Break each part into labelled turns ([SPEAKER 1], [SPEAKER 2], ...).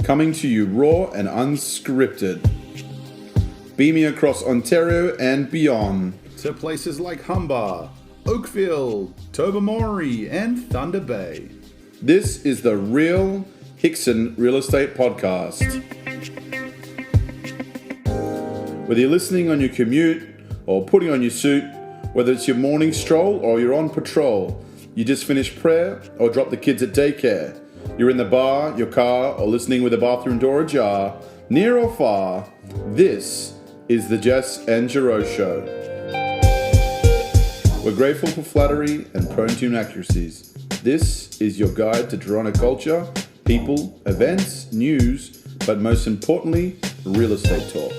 [SPEAKER 1] coming to you raw and unscripted. Beaming across Ontario and beyond to places like Humber, Oakville, Tobermory, and Thunder Bay. This is the Real Hickson Real Estate Podcast. Whether you're listening on your commute or putting on your suit, whether it's your morning stroll or you're on patrol, you just finished prayer or dropped the kids at daycare, you're in the bar, your car, or listening with the bathroom door ajar, near or far, this is the Jess and Giro Show. We're grateful for flattery and prone to inaccuracies. This is your guide to Toronto culture, people, events, news, but most importantly, real estate talk.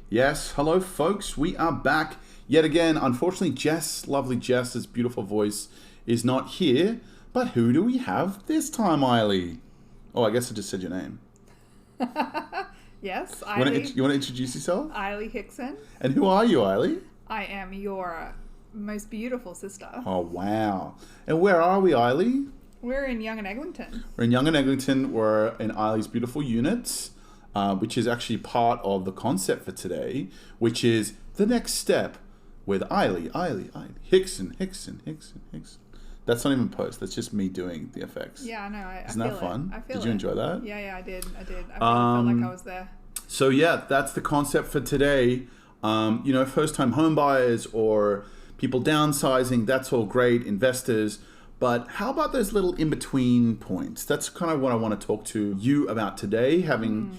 [SPEAKER 1] Yes, hello folks, we are back yet again. Unfortunately, Jess, lovely Jess's beautiful voice is not here, but who do we have this time, Eily? Oh, I guess I just said your name.
[SPEAKER 2] Yes, Eily.
[SPEAKER 1] You want to introduce yourself?
[SPEAKER 2] Eily Hickson.
[SPEAKER 1] And who are you, Eily?
[SPEAKER 2] I am your most beautiful sister.
[SPEAKER 1] Oh, wow. And where are we, Eily?
[SPEAKER 2] We're in Yonge and Eglinton.
[SPEAKER 1] We're in Yonge and Eglinton. We're in Eily's beautiful units, which is actually part of the concept for today, which is the next step with Eily. Hickson. That's not even post. That's just me doing the effects.
[SPEAKER 2] Yeah, I know.
[SPEAKER 1] Isn't that fun? Did you enjoy that?
[SPEAKER 2] Yeah, I did. I felt like I was there.
[SPEAKER 1] So yeah, that's the concept for today. First-time home buyers or people downsizing, that's all great, investors. But how about those little in-between points? That's kind of what I want to talk to you about today, having,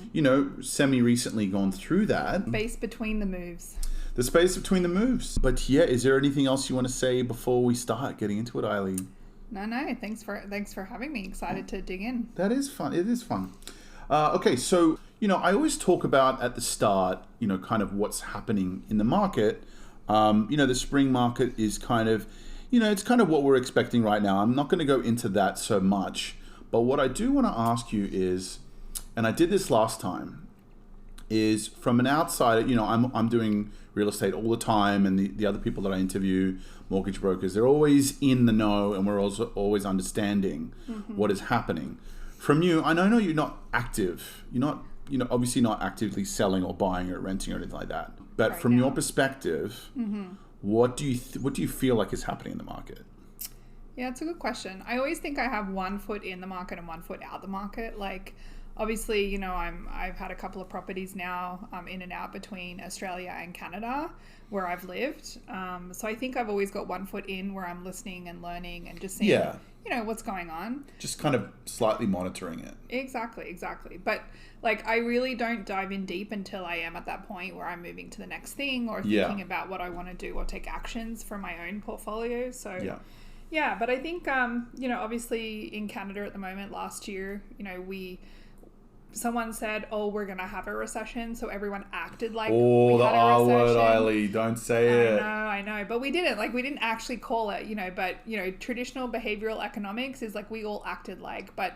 [SPEAKER 1] semi-recently gone through that.
[SPEAKER 2] Space between the moves.
[SPEAKER 1] The space between the moves. But yeah, is there anything else you want to say before we start getting into it, Eily?
[SPEAKER 2] No. Thanks for having me. Excited to dig in.
[SPEAKER 1] That is fun. It is fun. Okay, so, I always talk about at the start, kind of what's happening in the market. The spring market is kind of, it's kind of what we're expecting right now. I'm not going to go into that so much. But what I do want to ask you is, and I did this last time, is from an outsider, I'm doing real estate all the time, and the other people that I interview, mortgage brokers, they're always in the know, and we're also always understanding what is happening. From you, I know you're not active. You're not, obviously not actively selling or buying or renting or anything like that. But right from your perspective, what do you feel like is happening in the market?
[SPEAKER 2] Yeah, it's a good question. I always think I have one foot in the market and one foot out the market. Like, obviously, I've had a couple of properties now in and out between Australia and Canada where I've lived. So I think I've always got one foot in where I'm listening and learning and just seeing, what's going on.
[SPEAKER 1] Just kind of slightly monitoring it.
[SPEAKER 2] Exactly. But like, I really don't dive in deep until I am at that point where I'm moving to the next thing or thinking about what I want to do or take actions for my own portfolio. So yeah, but I think, obviously in Canada at the moment, last year, someone said, we're going to have a recession. So everyone acted like we had a recession. Oh, the R word,
[SPEAKER 1] Eily. Don't say it.
[SPEAKER 2] I know. But we didn't. Like, we didn't actually call it, but, traditional behavioral economics is like we all acted like. But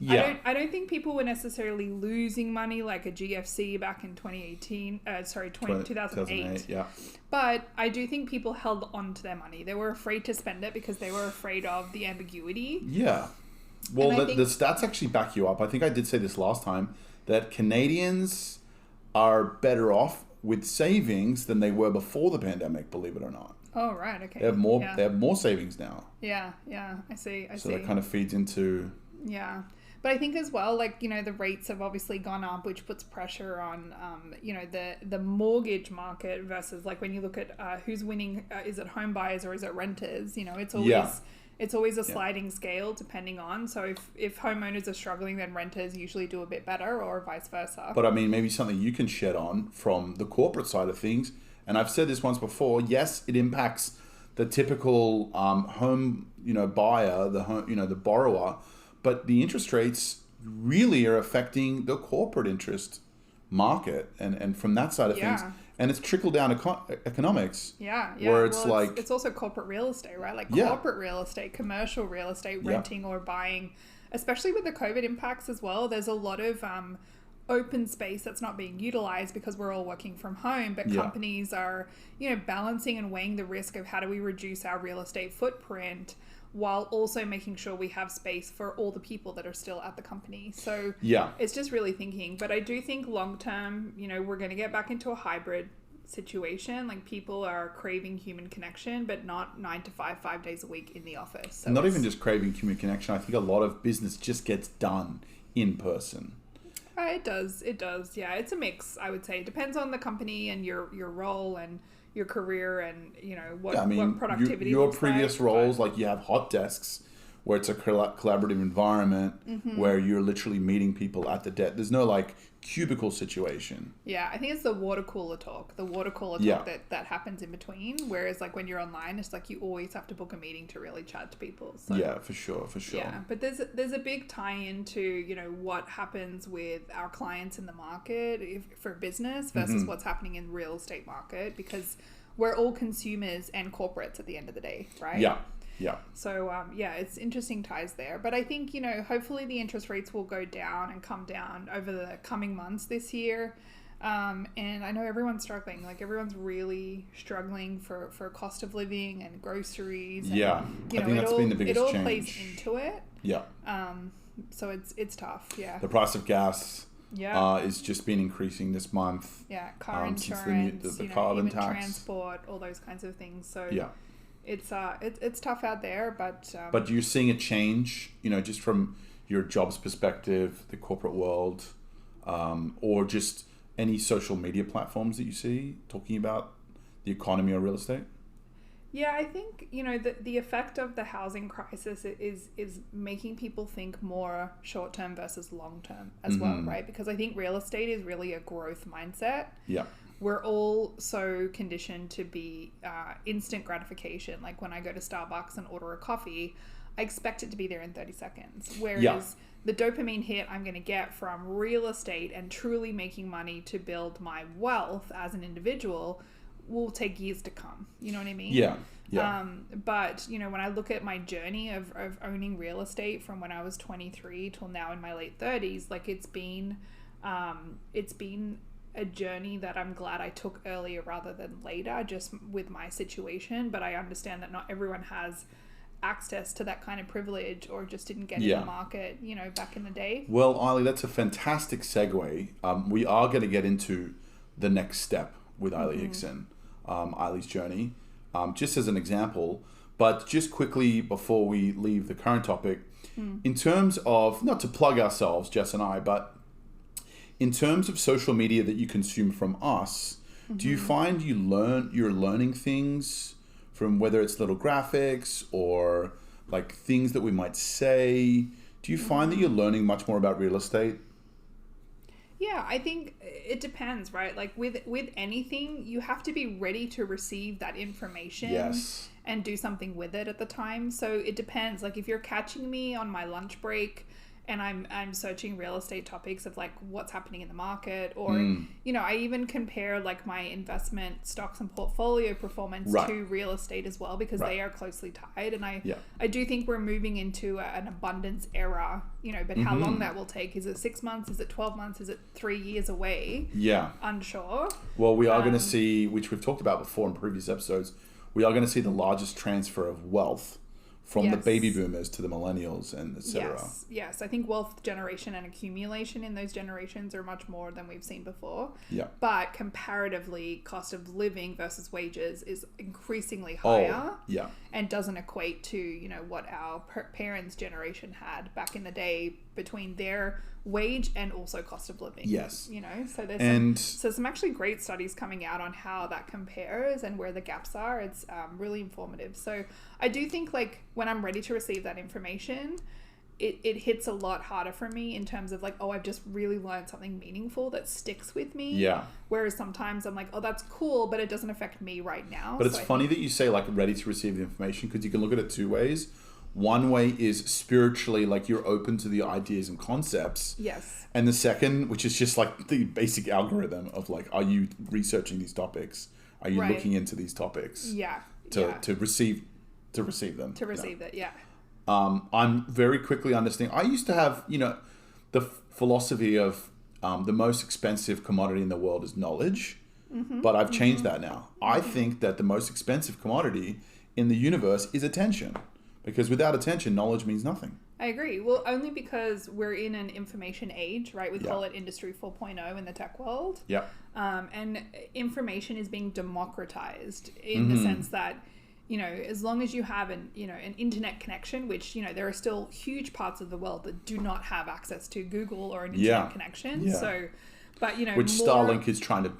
[SPEAKER 2] I don't think people were necessarily losing money like a GFC back in 2008. Yeah. But I do think people held on to their money. They were afraid to spend it because they were afraid of the ambiguity.
[SPEAKER 1] Yeah. Well, the stats actually back you up. I think I did say this last time, that Canadians are better off with savings than they were before the pandemic, believe it or not.
[SPEAKER 2] Oh, right. Okay.
[SPEAKER 1] They have more. Yeah. They have more savings now.
[SPEAKER 2] Yeah. I see.
[SPEAKER 1] So that kind of feeds into.
[SPEAKER 2] Yeah. But I think as well, like, the rates have obviously gone up, which puts pressure on, the mortgage market versus, like, when you look at who's winning, is it home buyers or is it renters? It's always... It's always a sliding scale depending on. So if homeowners are struggling, then renters usually do a bit better or vice versa.
[SPEAKER 1] But I mean, maybe something you can shed on from the corporate side of things. And I've said this once before. Yes, it impacts the typical home, buyer, the home, the borrower. But the interest rates really are affecting the corporate interest market. And from that side of things. And it's trickle-down economics.
[SPEAKER 2] Yeah.
[SPEAKER 1] Where it's
[SPEAKER 2] it's also corporate real estate, right? Like corporate real estate, commercial real estate, renting or buying, especially with the COVID impacts as well. There's a lot of open space that's not being utilized because we're all working from home, but companies are, balancing and weighing the risk of how do we reduce our real estate footprint while also making sure we have space for all the people that are still at the company. So
[SPEAKER 1] Yeah.
[SPEAKER 2] it's just really thinking. But I do think long term, you know, we're going to get back into a hybrid situation. Like, people are craving human connection, but not 9 to 5, 5 days a week in the office. So
[SPEAKER 1] Not even just craving human connection. I think a lot of business just gets done in person.
[SPEAKER 2] It does. Yeah, it's a mix, I would say. It depends on the company and your role and your career and, you know, what productivity
[SPEAKER 1] your
[SPEAKER 2] looks
[SPEAKER 1] previous
[SPEAKER 2] like,
[SPEAKER 1] roles, like you have hot desks where it's a collaborative environment where you're literally meeting people at the desk. There's no like cubicle situation.
[SPEAKER 2] Yeah, I think it's the water cooler talk. That happens in between. Whereas like when you're online, it's like you always have to book a meeting to really chat to people. So,
[SPEAKER 1] yeah, for sure.
[SPEAKER 2] Yeah, but there's a big tie into, you know, what happens with our clients in the market for business versus what's happening in real estate market, because we're all consumers and corporates at the end of the day, right?
[SPEAKER 1] Yeah.
[SPEAKER 2] So, it's interesting ties there. But I think, you know, hopefully the interest rates will go down and come down over the coming months this year. And I know everyone's struggling. Like, everyone's really struggling for cost of living and groceries. And,
[SPEAKER 1] I think that's been the biggest change.
[SPEAKER 2] It all plays into it.
[SPEAKER 1] Yeah.
[SPEAKER 2] So it's tough, yeah.
[SPEAKER 1] The price of gas is just been increasing this month.
[SPEAKER 2] Yeah, car insurance, the
[SPEAKER 1] carbon
[SPEAKER 2] even
[SPEAKER 1] tax.
[SPEAKER 2] Transport, all those kinds of things. So
[SPEAKER 1] yeah.
[SPEAKER 2] It's tough out there, but
[SPEAKER 1] you're seeing a change, you know, just from your jobs perspective, the corporate world, or just any social media platforms that you see talking about the economy or real estate?
[SPEAKER 2] Yeah, I think, you know, the effect of the housing crisis is making people think more short term versus long term as well, right? Because I think real estate is really a growth mindset.
[SPEAKER 1] Yeah.
[SPEAKER 2] We're all so conditioned to be instant gratification. Like, when I go to Starbucks and order a coffee, I expect it to be there in 30 seconds. Whereas the dopamine hit I'm going to get from real estate and truly making money to build my wealth as an individual will take years to come. You know what I mean?
[SPEAKER 1] Yeah.
[SPEAKER 2] But, you know, when I look at my journey of owning real estate from when I was 23 till now in my late 30s, like, it's been a journey that I'm glad I took earlier rather than later, just with my situation. But I understand that not everyone has access to that kind of privilege, or just didn't get in the market, you know, back in the day.
[SPEAKER 1] Well, Eily, that's a fantastic segue. We are going to get into the next step with Eily Hickson, Eily's journey, just as an example. But just quickly before we leave the current topic, in terms of, not to plug ourselves, Jess and I, but in terms of social media that you consume from us, do you find you're learning things from, whether it's little graphics or like things that we might say? Do you find that you're learning much more about real estate?
[SPEAKER 2] Yeah, I think it depends, right? Like with anything, you have to be ready to receive that information and do something with it at the time. So it depends. Like, if you're catching me on my lunch break and I'm searching real estate topics of like what's happening in the market, or you know, I even compare like my investment stocks and portfolio performance to real estate as well, because they are closely tied. And I do think we're moving into an abundance era, you know, but how long that will take, is it 6 months, is it 12 months, is it 3 years away? Unsure.
[SPEAKER 1] Well, we are going to see, which we've talked about before in previous episodes, we are going to see the largest transfer of wealth from the baby boomers to the millennials and etc.
[SPEAKER 2] Yes. I think wealth generation and accumulation in those generations are much more than we've seen before.
[SPEAKER 1] Yeah.
[SPEAKER 2] But comparatively, cost of living versus wages is increasingly higher. And doesn't equate to, you know, what our parents' generation had back in the day between their wage and also cost of living.
[SPEAKER 1] Yes.
[SPEAKER 2] You know, so there's some actually great studies coming out on how that compares and where the gaps are. It's really informative. So I do think, like, when I'm ready to receive that information, it hits a lot harder for me in terms of like, oh, I've just really learned something meaningful that sticks with me.
[SPEAKER 1] Yeah.
[SPEAKER 2] Whereas sometimes I'm like, oh, that's cool, but it doesn't affect me right now.
[SPEAKER 1] But it's funny that you say like ready to receive the information, because you can look at it two ways. One way is spiritually, like you're open to the ideas and concepts.
[SPEAKER 2] Yes.
[SPEAKER 1] And the second, which is just like the basic algorithm of like, are you researching these topics? Are you looking into these topics? To receive them.
[SPEAKER 2] To receive it,
[SPEAKER 1] I'm very quickly understanding. I used to have, you know, the philosophy of the most expensive commodity in the world is knowledge, but I've changed that now. I think that the most expensive commodity in the universe is attention, Because without attention, knowledge means nothing.
[SPEAKER 2] I agree. Well, only because we're in an information age, right? We call it Industry 4.0 in the tech world.
[SPEAKER 1] Yeah.
[SPEAKER 2] And information is being democratized in the sense that, as long as you have an internet connection, which, there are still huge parts of the world that do not have access to Google or an internet connection.
[SPEAKER 1] Yeah.
[SPEAKER 2] So, but,
[SPEAKER 1] Which Starlink is trying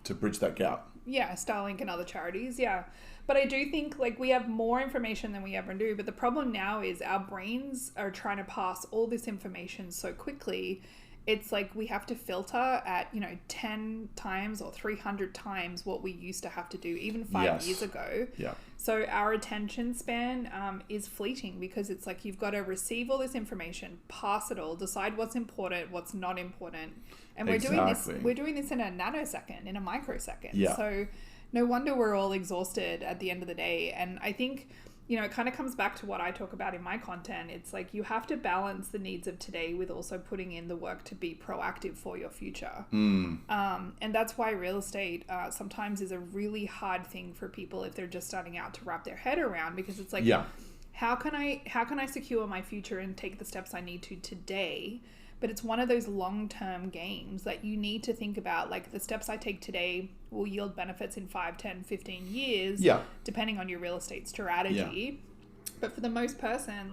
[SPEAKER 1] to bridge that gap.
[SPEAKER 2] Yeah, Starlink and other charities, yeah. But I do think, we have more information than we ever do. But the problem now is our brains are trying to pass all this information so quickly. It's like we have to filter at, 10 times or 300 times what we used to have to do even 5 years ago.
[SPEAKER 1] Yeah.
[SPEAKER 2] So our attention span is fleeting because it's like you've got to receive all this information, pass it all, decide what's important, what's not important. And we're doing this in a nanosecond, in a microsecond.
[SPEAKER 1] Yeah.
[SPEAKER 2] So no wonder we're all exhausted at the end of the day. And I think, it kind of comes back to what I talk about in my content. It's like you have to balance the needs of today with also putting in the work to be proactive for your future. And that's why real estate sometimes is a really hard thing for people if they're just starting out to wrap their head around, because it's like, how can I secure my future and take the steps I need to today? But it's one of those long-term games that you need to think about, like the steps I take today will yield benefits in 5, 10, 15 years, depending on your real estate strategy. But for the most person,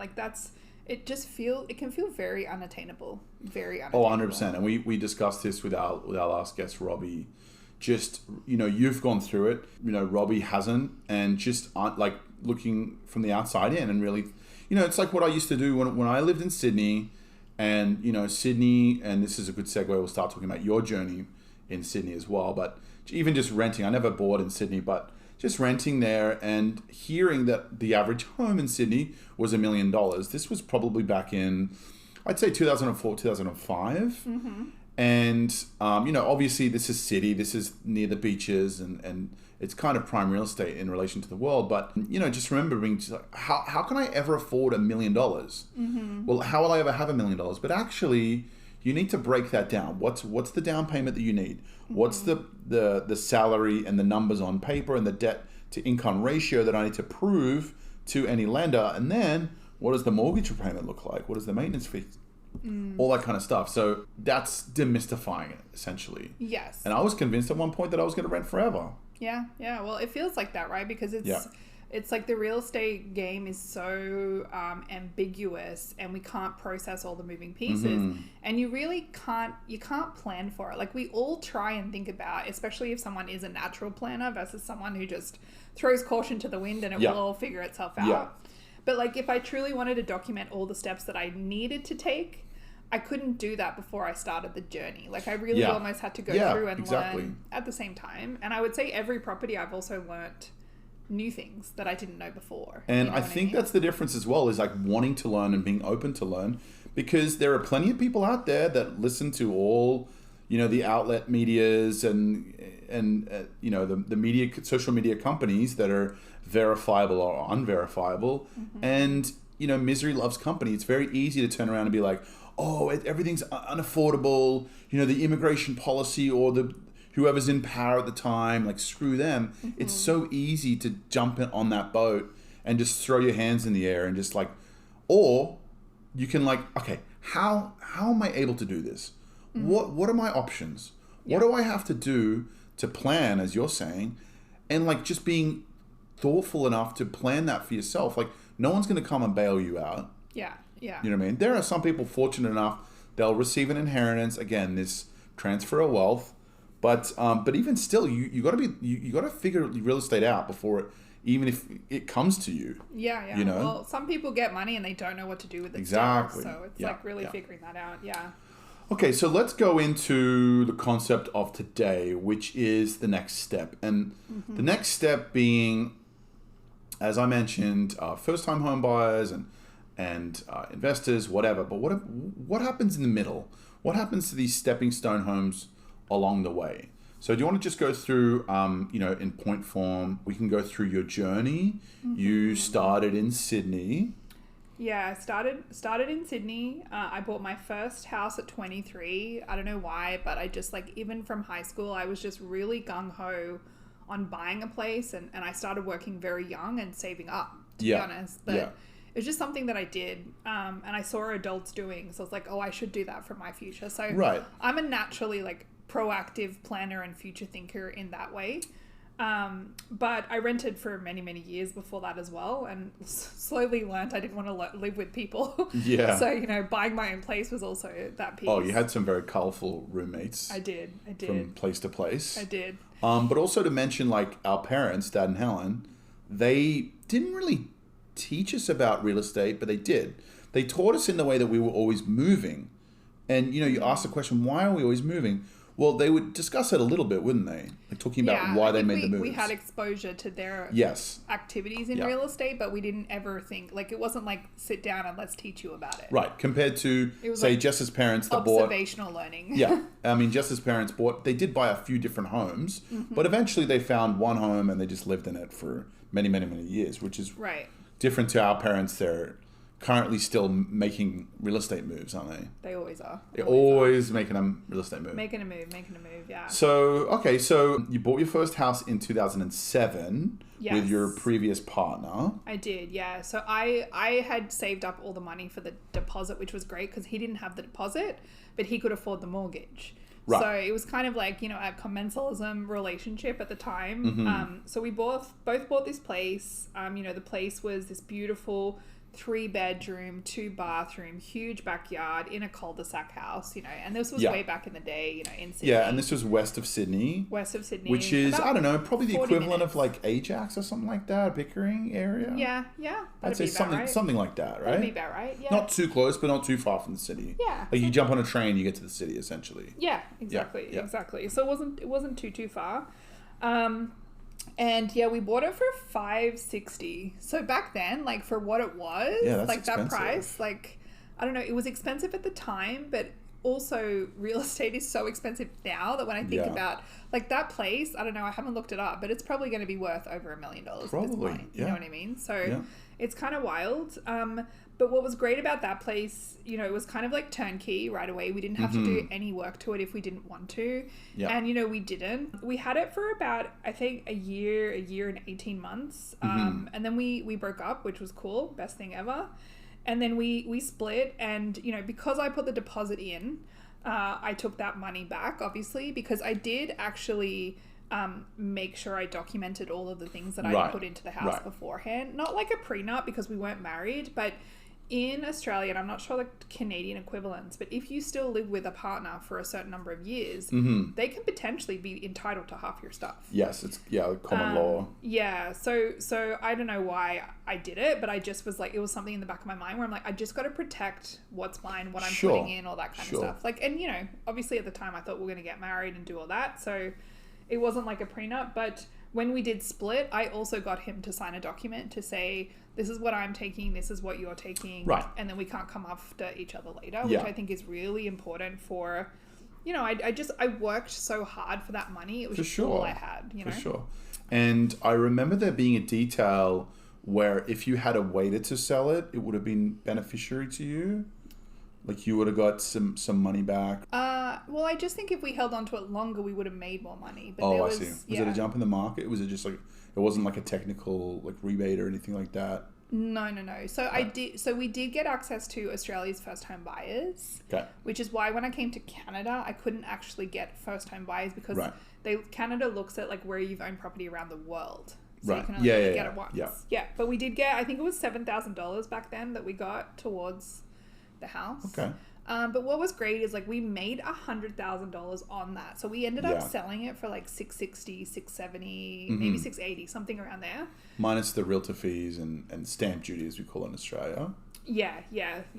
[SPEAKER 2] it can feel very unattainable, very unattainable.
[SPEAKER 1] Oh, 100%. And we discussed this with our last guest, Robbie. Just, you've gone through it, Robbie hasn't, and just looking from the outside in and really, it's like what I used to do when I lived in Sydney. And, Sydney, and this is a good segue, we'll start talking about your journey in Sydney as well. But even just renting, I never bought in Sydney, but just renting there and hearing that the average home in Sydney was $1 million. This was probably back in, I'd say 2004, 2005. Mm-hmm. And, obviously this is city, this is near the beaches and it's kind of prime real estate in relation to the world. But, just remember being just like, how can I ever afford $1 million? Mm-hmm. Well, how will I ever have $1 million? But actually, you need to break that down. What's the down payment that you need? Mm-hmm. What's the salary and the numbers on paper and the debt to income ratio that I need to prove to any lender? And then what does the mortgage repayment look like? What is the maintenance fee? All that kind of stuff. So that's demystifying it, essentially.
[SPEAKER 2] Yes.
[SPEAKER 1] And I was convinced at one point that I was going to rent forever.
[SPEAKER 2] Yeah. Well, it feels like that, right? Because it's like the real estate game is so ambiguous, and we can't process all the moving pieces. Mm-hmm. And you really can't plan for it. Like, we all try and think about, especially if someone is a natural planner versus someone who just throws caution to the wind and it will all figure itself out. Yeah. But if I truly wanted to document all the steps that I needed to take, I couldn't do that before I started the journey. I really almost had to go through and learn at the same time. And I would say every property I've also learnt new things that I didn't know before.
[SPEAKER 1] And I think that's the difference as well, is wanting to learn and being open to learn, because there are plenty of people out there that listen to all, the outlet medias and the media, social media companies that are verifiable or unverifiable. Mm-hmm. And, misery loves company. It's very easy to turn around and be like, oh, everything's unaffordable, the immigration policy or whoever's in power at the time, screw them. Mm-hmm. It's so easy to jump on that boat and just throw your hands in the air and just or you can okay, how am I able to do this? Mm-hmm. What are my options? Yeah. What do I have to do to plan, as you're saying, and just being thoughtful enough to plan that for yourself. No one's going to come and bail you out.
[SPEAKER 2] Yeah.
[SPEAKER 1] You know what I mean? There are some people fortunate enough, they'll receive an inheritance. Again, this transfer of wealth. But even still, you got to figure real estate out before even if it comes to you.
[SPEAKER 2] Yeah. Well, some people get money and they don't know what to do with it.
[SPEAKER 1] Exactly.
[SPEAKER 2] So it's really figuring that out. Yeah.
[SPEAKER 1] Okay, so let's go into the concept of today, which is the next step. And the next step being, as I mentioned, first-time home buyers and investors, whatever. But what happens in the middle? What happens to these stepping stone homes along the way? So do you want to just go through, in point form, we can go through your journey. Mm-hmm. You started in Sydney.
[SPEAKER 2] Yeah, I started in Sydney. I bought my first house at 23. I don't know why, but I just even from high school, I was just really gung-ho on buying a place. And I started working very young and saving up, to be honest. But it was just something that I did, and I saw adults doing. So I was like, oh, I should do that for my future. So
[SPEAKER 1] Right.
[SPEAKER 2] I'm a naturally like proactive planner and future thinker in that way. But I rented for many, many years before that as well, and slowly learned I didn't want to live with people.
[SPEAKER 1] Yeah.
[SPEAKER 2] So, you know, buying my own place was also that piece.
[SPEAKER 1] Oh, you had some very colourful roommates.
[SPEAKER 2] I did.
[SPEAKER 1] From place to place.
[SPEAKER 2] I did.
[SPEAKER 1] But also to mention, like, our parents, Dad and Helen, they didn't really teach us about real estate, but they did. They taught us in the way that we were always moving. And, you know, you ask the question, why are we always moving? Well, they would discuss it a little bit, wouldn't they? Like talking about why they made the moves.
[SPEAKER 2] We had exposure to their activities in real estate, but we didn't ever think, like, it wasn't like, sit down and let's teach you about it.
[SPEAKER 1] Right, compared to, say, like Jess's parents that bought...
[SPEAKER 2] Observational learning.
[SPEAKER 1] Yeah, I mean, Jess's parents they did buy a few different homes, but eventually they found one home and they just lived in it for many, many, many years, which is different to our parents. They're currently still making real estate moves, aren't they?
[SPEAKER 2] They always are.
[SPEAKER 1] They're always making a real estate move.
[SPEAKER 2] Making a move, yeah.
[SPEAKER 1] So you bought your first house in 2007 with your previous partner.
[SPEAKER 2] I did, yeah. So I had saved up all the money for the deposit, which was great because he didn't have the deposit, but he could afford the mortgage. Right. So it was kind of like, you know, a commensalism relationship at the time. So we both bought this place. You know, the place was this beautiful 3-bedroom, 2-bathroom, huge backyard in a cul-de-sac house, you know, and this was way back in the day, you know, in Sydney.
[SPEAKER 1] Yeah, and this was west of Sydney. Which is, I don't know, probably the equivalent of like Ajax or something like that, Pickering area.
[SPEAKER 2] Yeah.
[SPEAKER 1] I'd say something like that, right?
[SPEAKER 2] That'd be about right, yeah.
[SPEAKER 1] Not too close, but not too far from the city.
[SPEAKER 2] Yeah.
[SPEAKER 1] Like you jump on a train, you get to the city, essentially.
[SPEAKER 2] Yeah, exactly. So it wasn't too far. And yeah, we bought it for $560. So back then, like for what it was,
[SPEAKER 1] that's
[SPEAKER 2] like
[SPEAKER 1] expensive.
[SPEAKER 2] That price, like I don't know, it was expensive at the time, but also real estate is so expensive now that when I think about like that place, I don't know, I haven't looked it up, but it's probably going to be worth over $1 million at this point. You know what I mean? So it's kind of wild. But what was great about that place, you know, it was kind of like turnkey right away. We didn't have to do any work to it if we didn't want to. Yeah. And, you know, we didn't. We had it for about, I think, a year and 18 months. And then we broke up, which was cool. Best thing ever. And then we split. And, you know, because I put the deposit in, I took that money back, obviously, because I did actually... make sure I documented all of the things that I put into the house beforehand. Not like a prenup because we weren't married, but in Australia, and I'm not sure the Canadian equivalents, but if you still live with a partner for a certain number of years, they can potentially be entitled to half your stuff.
[SPEAKER 1] Yes, it's common law.
[SPEAKER 2] Yeah, so I don't know why I did it, but I just was like, it was something in the back of my mind where I'm like, I just got to protect what's mine, what I'm putting in, all that kind of stuff. Like, and you know, obviously at the time I thought we were going to get married and do all that, so it wasn't like a prenup, but when we did split, I also got him to sign a document to say, this is what I'm taking, this is what you're taking, and then we can't come after each other later, which I think is really important for, you know, I worked so hard for that money. It was just all I had, you know?
[SPEAKER 1] For sure. And I remember there being a detail where if you had waited to sell it, it would have been beneficiary to you. Like you would have got some money back.
[SPEAKER 2] Well, I just think if we held on to it longer, we would have made more money. But
[SPEAKER 1] I see. Was it a jump in the market? Was it just like, it wasn't like a technical like rebate or anything like that?
[SPEAKER 2] No. So we did get access to Australia's first home buyers. Okay. Which is why when I came to Canada, I couldn't actually get first home buyers because Canada looks at like where you've owned property around the world. So you can only get it once. Yeah. But we did get, I think it was $7,000 back then that we got towards the house. Okay. But what was great is like we made $100,000 on that. So we ended up selling it for like $660, $670, maybe $680, something around there. Minus
[SPEAKER 1] the realtor fees and stamp duty, as we call it in Australia.
[SPEAKER 2] Yeah.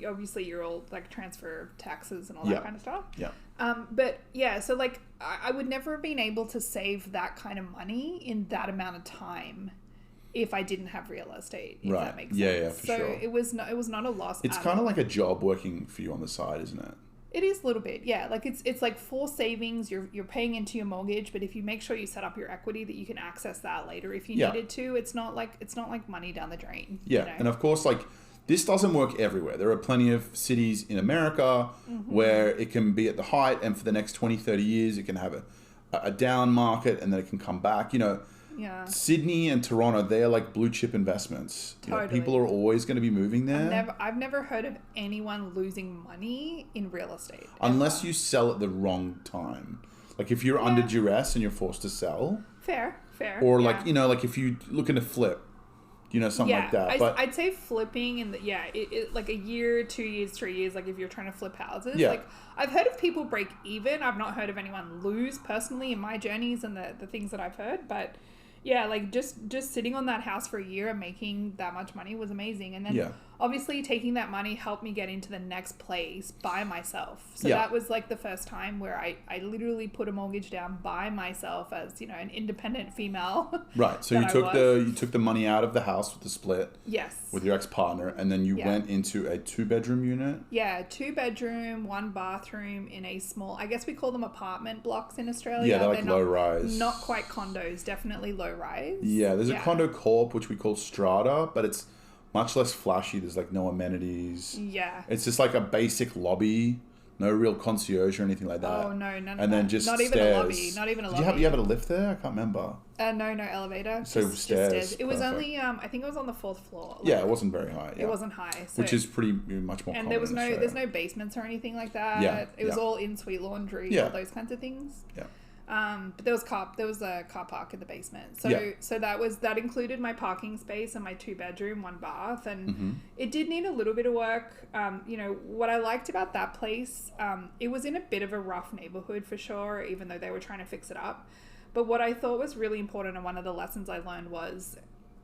[SPEAKER 2] Obviously, you're all like transfer taxes and all that kind of stuff.
[SPEAKER 1] Yeah.
[SPEAKER 2] But yeah, so like I would never have been able to save that kind of money in that amount of time if I didn't have real estate, if that makes sense.
[SPEAKER 1] Yeah, for sure.
[SPEAKER 2] So it was not a loss.
[SPEAKER 1] It's kind of like a job working for you on the side, isn't it?
[SPEAKER 2] It is a little bit, yeah. Like it's like for savings, you're paying into your mortgage, but if you make sure you set up your equity that you can access that later if you needed to, it's not like money down the drain.
[SPEAKER 1] Yeah, you know? And of course, like this doesn't work everywhere. There are plenty of cities in America where it can be at the height, and for the next 20, 30 years, it can have a down market, and then it can come back. You know.
[SPEAKER 2] Yeah.
[SPEAKER 1] Sydney and Toronto, they're like blue chip investments. You know,
[SPEAKER 2] Totally.
[SPEAKER 1] people are always going to be moving there.
[SPEAKER 2] I've never heard of anyone losing money in real estate.
[SPEAKER 1] Unless
[SPEAKER 2] ever.
[SPEAKER 1] you sell at the wrong time. Like if you're under duress and you're forced to sell.
[SPEAKER 2] Fair.
[SPEAKER 1] Or like, you know, like if you looking to flip, you know, something like that. But
[SPEAKER 2] I'd say flipping in like a year, 2 years, 3 years, like if you're trying to flip houses.
[SPEAKER 1] Yeah.
[SPEAKER 2] Like I've heard of people break even. I've not heard of anyone lose personally in my journeys and the things that I've heard. But yeah, like just sitting on that house for a year and making that much money was amazing. And then obviously taking that money helped me get into the next place by myself. So that was like the first time where I literally put a mortgage down by myself as, you know, an independent female.
[SPEAKER 1] Right. So you took the money out of the house with the split.
[SPEAKER 2] Yes.
[SPEAKER 1] With your ex-partner, and then you went into a 2-bedroom unit.
[SPEAKER 2] Yeah, 2-bedroom, 1 bathroom in a small, I guess we call them apartment blocks in Australia.
[SPEAKER 1] Yeah, they're like low rise.
[SPEAKER 2] Not quite condos, definitely low rise.
[SPEAKER 1] Yeah, there's a condo corp, which we call strata, but it's much less flashy. There's like no amenities.
[SPEAKER 2] Yeah.
[SPEAKER 1] It's just like a basic lobby, no real concierge or anything like that.
[SPEAKER 2] Oh, no, none of
[SPEAKER 1] and then
[SPEAKER 2] that.
[SPEAKER 1] just
[SPEAKER 2] not
[SPEAKER 1] stairs.
[SPEAKER 2] even a lobby. Not even a lobby.
[SPEAKER 1] Did you have a lift there? I can't remember.
[SPEAKER 2] No elevator.
[SPEAKER 1] So
[SPEAKER 2] just
[SPEAKER 1] stairs.
[SPEAKER 2] It was only, I think it was on the 4th floor.
[SPEAKER 1] Like, it wasn't very high.
[SPEAKER 2] It wasn't high. So,
[SPEAKER 1] which is pretty much more common.
[SPEAKER 2] And there was there's no basements or anything like that.
[SPEAKER 1] Yeah.
[SPEAKER 2] It was all in-suite laundry, all those kinds of things.
[SPEAKER 1] Yeah.
[SPEAKER 2] But there was a car park in the basement. So that included my parking space and my 2-bedroom, 1 bath, and it did need a little bit of work. You know, what I liked about that place, it was in a bit of a rough neighborhood for sure, even though they were trying to fix it up. But what I thought was really important, and one of the lessons I learned was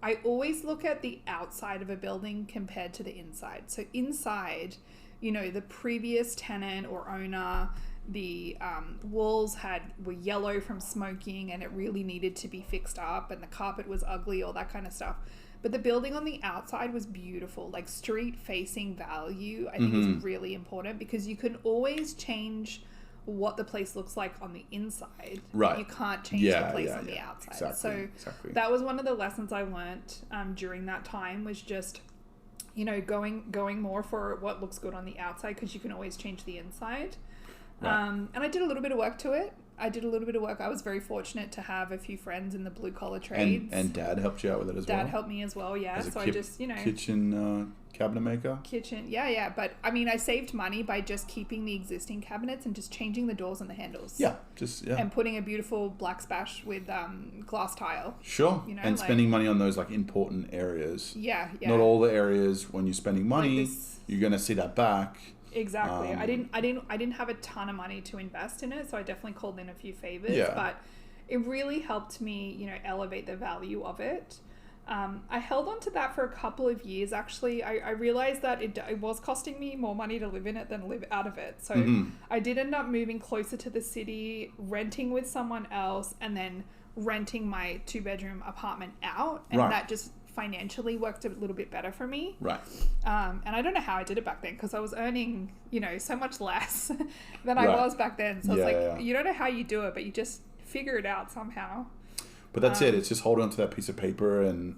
[SPEAKER 2] I always look at the outside of a building compared to the inside. So inside, you know, the previous tenant or owner, the walls were yellow from smoking and it really needed to be fixed up, and the carpet was ugly, all that kind of stuff. But the building on the outside was beautiful. Like street facing value, I think is really important, because you can always change what the place looks like on the inside.
[SPEAKER 1] Right.
[SPEAKER 2] You can't change the place on the outside.
[SPEAKER 1] Exactly.
[SPEAKER 2] That was one of the lessons I learned during that time, was just, you know, going more for what looks good on the outside, because you can always change the inside. Right. And I did a little bit of work to it. I was very fortunate to have a few friends in the blue collar trades. And
[SPEAKER 1] Dad helped you out with it as well?
[SPEAKER 2] Dad helped me as well, yeah. So I just, you know...
[SPEAKER 1] Kitchen cabinet maker?
[SPEAKER 2] Yeah. But, I mean, I saved money by just keeping the existing cabinets and just changing the doors and the handles.
[SPEAKER 1] Yeah,
[SPEAKER 2] And putting a beautiful black splash with glass tile.
[SPEAKER 1] Sure.
[SPEAKER 2] You know,
[SPEAKER 1] and spending money on those, like, important areas.
[SPEAKER 2] Yeah.
[SPEAKER 1] Not all the areas, when you're spending money, you're going to see that back.
[SPEAKER 2] Exactly. I didn't have a ton of money to invest in it, so I definitely called in a few favors.
[SPEAKER 1] Yeah.
[SPEAKER 2] But it really helped me, you know, elevate the value of it. I held on to that for a couple of years. Actually, I realized that it was costing me more money to live in it than live out of it. So I did end up moving closer to the city, renting with someone else, and then renting my 2-bedroom apartment out, and that just financially worked a little bit better for me.
[SPEAKER 1] Right.
[SPEAKER 2] And I don't know how I did it back then, because I was earning, you know, so much less than I was back then. So it's you don't know how you do it, but you just figure it out somehow.
[SPEAKER 1] But that's it. It's just hold on to that piece of paper, and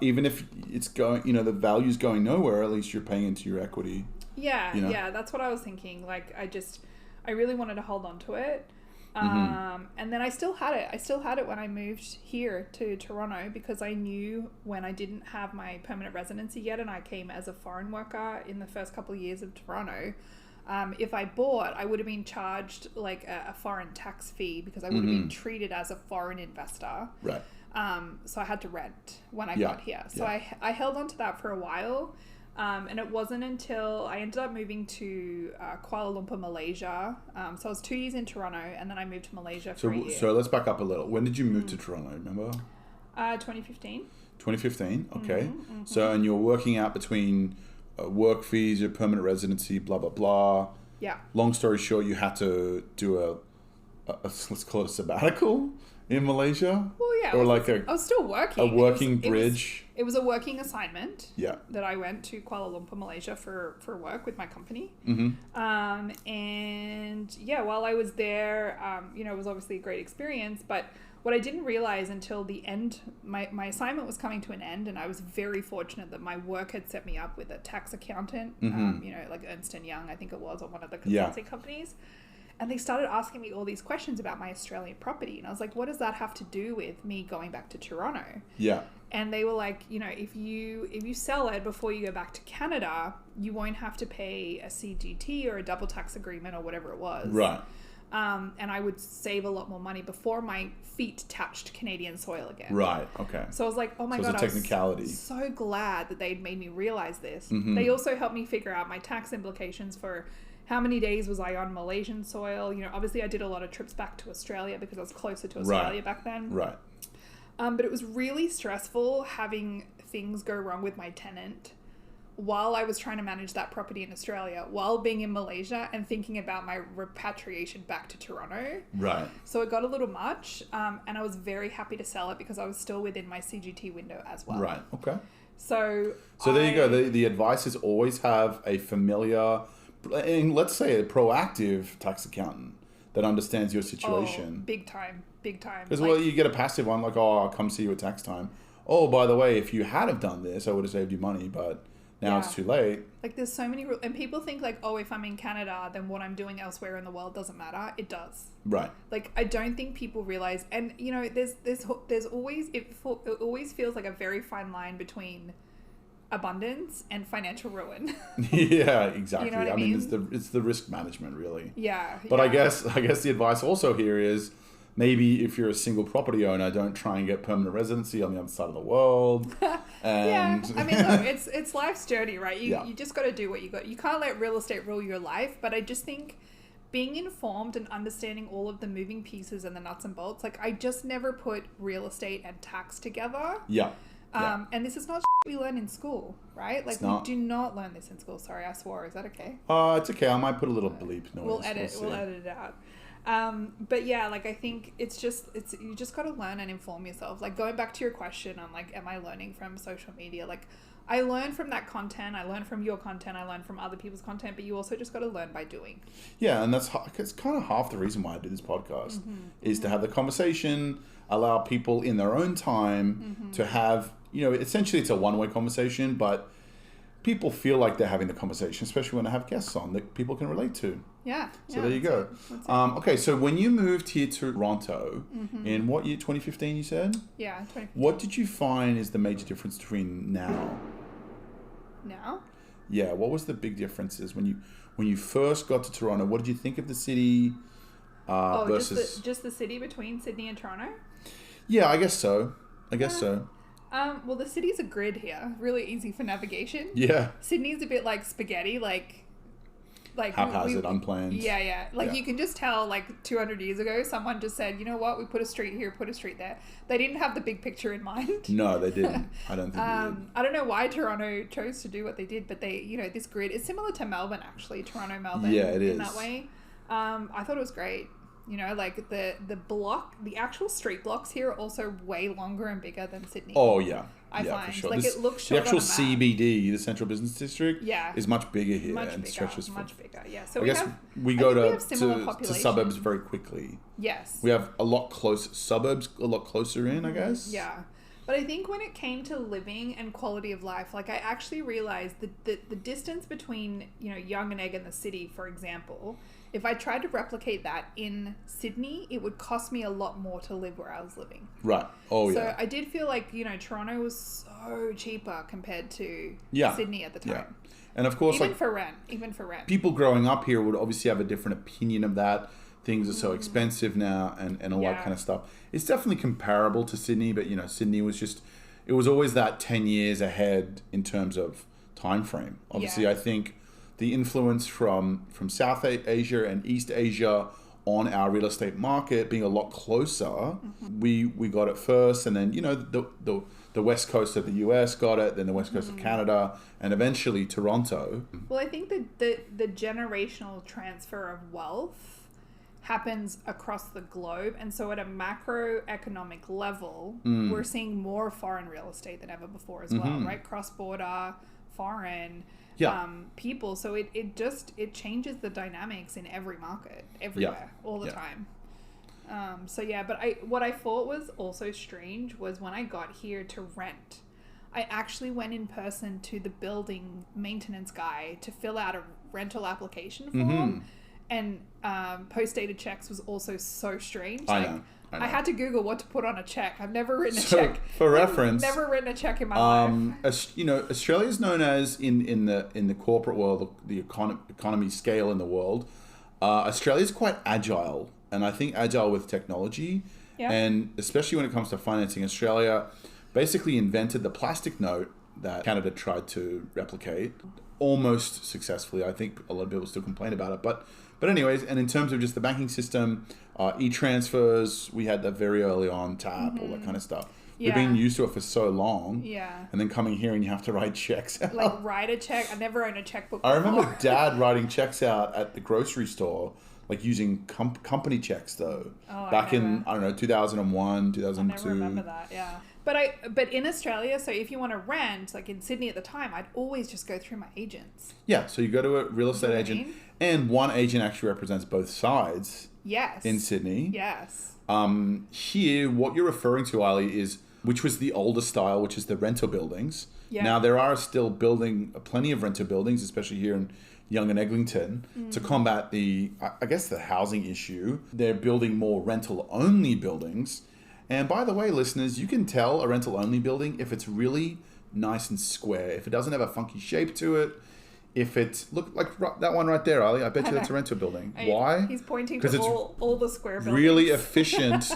[SPEAKER 1] even if it's going, you know, the value's going nowhere, at least you're paying into your equity.
[SPEAKER 2] Yeah, you know? Yeah, that's what I was thinking. Like, I really wanted to hold on to it. And then I still had it when I moved here to Toronto, because I knew when I didn't have my permanent residency yet, and I came as a foreign worker in the first couple of years of Toronto, if I bought, I would have been charged like a foreign tax fee, because I would have been treated as a foreign investor.
[SPEAKER 1] Right.
[SPEAKER 2] So I had to rent when I got here. So I held on to that for a while. And it wasn't until I ended up moving to Kuala Lumpur, Malaysia. So I was 2 years in Toronto, and then I moved to Malaysia for a year.
[SPEAKER 1] So let's back up a little. When did you move to Toronto, remember?
[SPEAKER 2] 2015.
[SPEAKER 1] 2015, okay. So, and you're working out between work fees, your permanent residency, blah, blah, blah.
[SPEAKER 2] Yeah.
[SPEAKER 1] Long story short, you had to do a let's call it a sabbatical in Malaysia.
[SPEAKER 2] Well, yeah.
[SPEAKER 1] Or
[SPEAKER 2] I was still working.
[SPEAKER 1] A working bridge.
[SPEAKER 2] It was a working assignment.
[SPEAKER 1] Yeah.
[SPEAKER 2] That I went to Kuala Lumpur, Malaysia for work with my company. And yeah, while I was there, you know, it was obviously a great experience, but what I didn't realize until the end, my assignment was coming to an end, and I was very fortunate that my work had set me up with a tax accountant, you know, like Ernst & Young, I think it was, or one of the consulting companies. And they started asking me all these questions about my Australian property. And I was like, what does that have to do with me going back to Toronto?
[SPEAKER 1] Yeah.
[SPEAKER 2] And they were like, you know, if you sell it before you go back to Canada, you won't have to pay a CGT or a double tax agreement or whatever it was.
[SPEAKER 1] Right.
[SPEAKER 2] And I would save a lot more money before my feet touched Canadian soil again.
[SPEAKER 1] Right. Okay.
[SPEAKER 2] So I was like, oh my God,
[SPEAKER 1] it's a technicality.
[SPEAKER 2] I was so glad that they'd made me realize this.
[SPEAKER 1] Mm-hmm.
[SPEAKER 2] They also helped me figure out my tax implications for how many days was I on Malaysian soil. You know, obviously I did a lot of trips back to Australia because I was closer to Australia back then.
[SPEAKER 1] Right.
[SPEAKER 2] But it was really stressful having things go wrong with my tenant while I was trying to manage that property in Australia, while being in Malaysia and thinking about my repatriation back to Toronto.
[SPEAKER 1] Right.
[SPEAKER 2] So it got a little much, and I was very happy to sell it because I was still within my CGT window as well.
[SPEAKER 1] Right. Okay.
[SPEAKER 2] So
[SPEAKER 1] there you go. The advice is always have a familiar, and let's say a proactive tax accountant that understands your situation.
[SPEAKER 2] Big time.
[SPEAKER 1] Because well, you get a passive one like, oh, I'll come see you at tax time. Oh, by the way, if you had have done this, I would have saved you money, but now it's too late.
[SPEAKER 2] Like there's so many rules, and people think like, oh, if I'm in Canada, then what I'm doing elsewhere in the world doesn't matter. It does.
[SPEAKER 1] Right.
[SPEAKER 2] Like I don't think people realize, and you know, there's always it always feels like a very fine line between abundance and financial ruin.
[SPEAKER 1] Yeah, exactly.
[SPEAKER 2] You know what I
[SPEAKER 1] mean, it's the risk management really.
[SPEAKER 2] Yeah.
[SPEAKER 1] But I guess the advice also here is maybe if you're a single property owner, don't try and get permanent residency on the other side of the world. And
[SPEAKER 2] I mean, look, it's life's journey, right? You just got to do what you got. You can't let real estate rule your life. But I just think being informed and understanding all of the moving pieces and the nuts and bolts, like I just never put real estate and tax together.
[SPEAKER 1] Yeah.
[SPEAKER 2] And this is not we learn in school, right? Like we do not learn this in school. Sorry, I swore. Is that okay?
[SPEAKER 1] It's okay. I might put a little bleep noise.
[SPEAKER 2] We'll edit it out. But yeah, like I think you just got to learn and inform yourself. Like going back to your question on like, am I learning from social media? Like I learn from that content. I learn from your content. I learn from other people's content, but you also just got to learn by doing. Yeah.
[SPEAKER 1] And it's kind of half the reason why I do this podcast is to have the conversation, allow people in their own time to have, you know, essentially it's a one-way conversation, but people feel like they're having the conversation, especially when I have guests on that people can relate to.
[SPEAKER 2] Yeah.
[SPEAKER 1] So there you go. Okay, so when you moved here to Toronto, in what year, 2015 you said?
[SPEAKER 2] Yeah, 2015.
[SPEAKER 1] What did you find is the major difference between now?
[SPEAKER 2] Now?
[SPEAKER 1] Yeah, what was the big differences when you first got to Toronto? What did you think of the city versus...
[SPEAKER 2] just the city between Sydney and Toronto?
[SPEAKER 1] Yeah, I guess so. So.
[SPEAKER 2] Well, the city's a grid here. Really easy for navigation.
[SPEAKER 1] Yeah.
[SPEAKER 2] Sydney's a bit like spaghetti, like
[SPEAKER 1] haphazard, unplanned.
[SPEAKER 2] Yeah. Like you can just tell, like 200 years ago, someone just said, you know what, we put a street here, put a street there. They didn't have the big picture in mind.
[SPEAKER 1] No, they didn't. I don't think they did.
[SPEAKER 2] I don't know why Toronto chose to do what they did, but they, you know, this grid is similar to Melbourne, actually. Toronto, Melbourne.
[SPEAKER 1] Yeah, it is.
[SPEAKER 2] In that way. I thought it was great. You know, like the actual street blocks here are also way longer and bigger than Sydney.
[SPEAKER 1] Oh yeah,
[SPEAKER 2] I find
[SPEAKER 1] for sure.
[SPEAKER 2] like it looks short.
[SPEAKER 1] The actual
[SPEAKER 2] on a map.
[SPEAKER 1] CBD, the Central Business District,
[SPEAKER 2] yeah,
[SPEAKER 1] is much bigger here
[SPEAKER 2] much
[SPEAKER 1] and
[SPEAKER 2] bigger,
[SPEAKER 1] stretches
[SPEAKER 2] much bigger. Yeah, so
[SPEAKER 1] I guess we go to suburbs very quickly.
[SPEAKER 2] Yes,
[SPEAKER 1] we have a lot suburbs a lot closer in, I guess.
[SPEAKER 2] Yeah. But I think when it came to living and quality of life, like I actually realized that the distance between, you know, Young and Egg and the city, for example, if I tried to replicate that in Sydney, it would cost me a lot more to live where I was living.
[SPEAKER 1] Right. Oh, yeah.
[SPEAKER 2] So I did feel like, you know, Toronto was so cheaper compared to Sydney at the time.
[SPEAKER 1] Yeah. And of course,
[SPEAKER 2] even for rent.
[SPEAKER 1] People growing up here would obviously have a different opinion of that. Things are so expensive now and all that kind of stuff. It's definitely comparable to Sydney, but, you know, Sydney was it was always that 10 years ahead in terms of time frame. Obviously, I think the influence from South Asia and East Asia on our real estate market being a lot closer, we got it first, and then, you know, the west coast of the US got it, then the west coast of Canada, and eventually Toronto.
[SPEAKER 2] Well, I think the generational transfer of wealth happens across the globe, and so at a macroeconomic level, we're seeing more foreign real estate than ever before as well, right? Cross-border, foreign people. So it changes the dynamics in every market, everywhere, all the time. But what I thought was also strange was when I got here to rent, I actually went in person to the building maintenance guy to fill out a rental application form. and post-dated checks was also so strange.
[SPEAKER 1] I
[SPEAKER 2] Like,
[SPEAKER 1] know.
[SPEAKER 2] I had to Google what to put on a check. I've never written a
[SPEAKER 1] So,
[SPEAKER 2] check.
[SPEAKER 1] for reference,
[SPEAKER 2] I've never written a check in my life.
[SPEAKER 1] You know, Australia is known as in the corporate world, the economy scale in the world. Australia is quite agile, and I think agile with technology, and especially when it comes to financing. Australia basically invented the plastic note that Canada tried to replicate almost successfully. I think a lot of people still complain about it, but anyways, and in terms of just the banking system, e-transfers, we had that very early on, tap, all that kind of stuff. We've been used to it for so long. Yeah. And then coming here and you have to write checks out.
[SPEAKER 2] Like, write a check. I never owned a checkbook
[SPEAKER 1] before. I remember
[SPEAKER 2] before.
[SPEAKER 1] Dad writing checks out at the grocery store, like using company checks though. Back in, I don't know, 2001, 2002.
[SPEAKER 2] I never remember that, yeah. But in Australia, so if you want to rent, like in Sydney at the time, I'd always just go through my agents.
[SPEAKER 1] Yeah, so you go to a real estate agent, and one agent actually represents both sides.
[SPEAKER 2] Yes.
[SPEAKER 1] In Sydney.
[SPEAKER 2] Yes.
[SPEAKER 1] Here, what you're referring to, Eily, is which was the older style, which is the rental buildings. Yeah. Now, there are still plenty of rental buildings, especially here in Young and Eglinton, to combat the housing issue. They're building more rental-only buildings. And by the way, listeners, you can tell a rental-only building if it's really nice and square, if it doesn't have a funky shape to it, if it's... Look, like that one right there, Eily, I bet you that's a rental building. Why?
[SPEAKER 2] He's pointing to all the square buildings.
[SPEAKER 1] Really efficient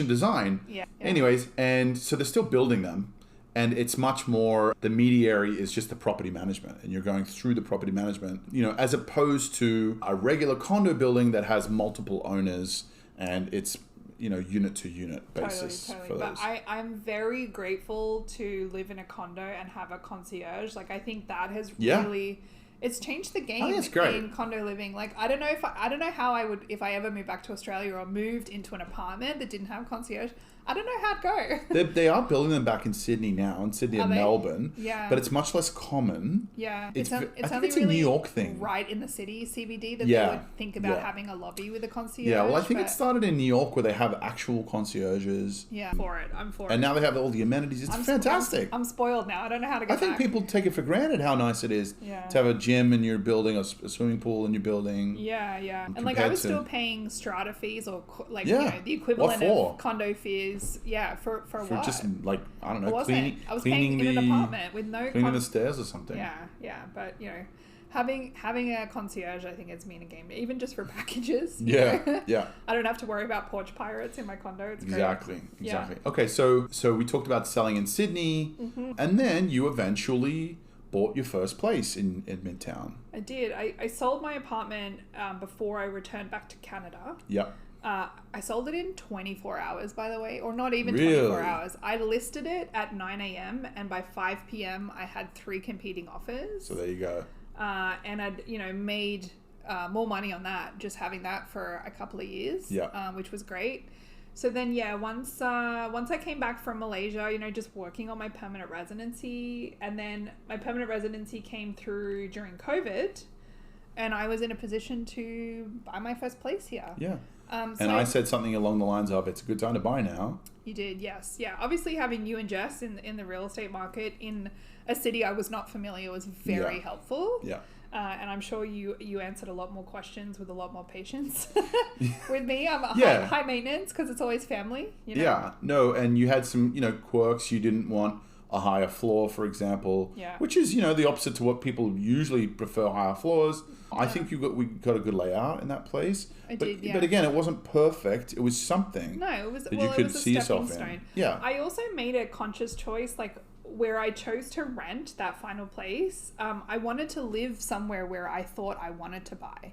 [SPEAKER 1] design. Yeah. Anyways, and so they're still building them. And it's much more, the mediary is just the property management, and you're going through the property management, you know, as opposed to a regular condo building that has multiple owners and it's, you know, unit to unit basis.
[SPEAKER 2] Totally.
[SPEAKER 1] For those.
[SPEAKER 2] But I'm very grateful to live in a condo and have a concierge. Like, I think that has really, it's changed the game in condo living. Like, I don't know how I would, if I ever moved back to Australia or moved into an apartment that didn't have concierge, I don't know how it'd
[SPEAKER 1] go. They are building them back in Sydney now, in Sydney and Melbourne. Yeah. But it's much less common.
[SPEAKER 2] Yeah.
[SPEAKER 1] I think it's a New York thing.
[SPEAKER 2] Right in the city, CBD, that they would think about having a lobby with a concierge.
[SPEAKER 1] Yeah, well, I think it started in New York where they have actual concierges.
[SPEAKER 2] Yeah, I'm for it.
[SPEAKER 1] And now they have all the amenities. It's fantastic.
[SPEAKER 2] I'm spoiled now. I don't know how to go back.
[SPEAKER 1] I think people take it for granted how nice it is to have a gym in your building, a swimming pool in your building.
[SPEAKER 2] Yeah. And like, I was still paying strata fees or like, you know, the equivalent of condo fees. Yeah, for what?
[SPEAKER 1] Just like, I don't know,
[SPEAKER 2] I was paying in an apartment with no
[SPEAKER 1] cleaning the stairs or something.
[SPEAKER 2] Yeah, but you know, having a concierge, I think it's mean a game, even just for packages.
[SPEAKER 1] Yeah.
[SPEAKER 2] I don't have to worry about porch pirates in my condo. It's great.
[SPEAKER 1] Exactly. Okay, so we talked about selling in Sydney, and then you eventually bought your first place in Midtown.
[SPEAKER 2] I did. I sold my apartment before I returned back to Canada.
[SPEAKER 1] Yep.
[SPEAKER 2] I sold it in 24 hours, by the way, or not even 24 hours. I listed it at 9 a.m. and by 5 p.m. I had 3 competing offers.
[SPEAKER 1] So there you go.
[SPEAKER 2] And I'd, you know, made more money on that, just having that for a couple of years, which was great. So then, once I came back from Malaysia, you know, just working on my permanent residency, and then my permanent residency came through during COVID, and I was in a position to buy my first place here.
[SPEAKER 1] Yeah. And I said something along the lines of, it's a good time to buy now.
[SPEAKER 2] You did, yes. Yeah. Obviously, having you and Jess in the real estate market in a city I was not familiar was very helpful. Yeah. And I'm sure you answered a lot more questions with a lot more patience with me. I'm high maintenance because it's always family. You know? Yeah.
[SPEAKER 1] No, and you had some, you know, quirks. You didn't want a higher floor, for example, which is, you know, the opposite to what people usually prefer, higher floors. I think we got a good layout in that place. But again, it wasn't perfect. It was something.
[SPEAKER 2] No, it was
[SPEAKER 1] that you could see yourself
[SPEAKER 2] stone.
[SPEAKER 1] In. Yeah.
[SPEAKER 2] I also made a conscious choice, like where I chose to rent that final place. I wanted to live somewhere where I thought I wanted to buy.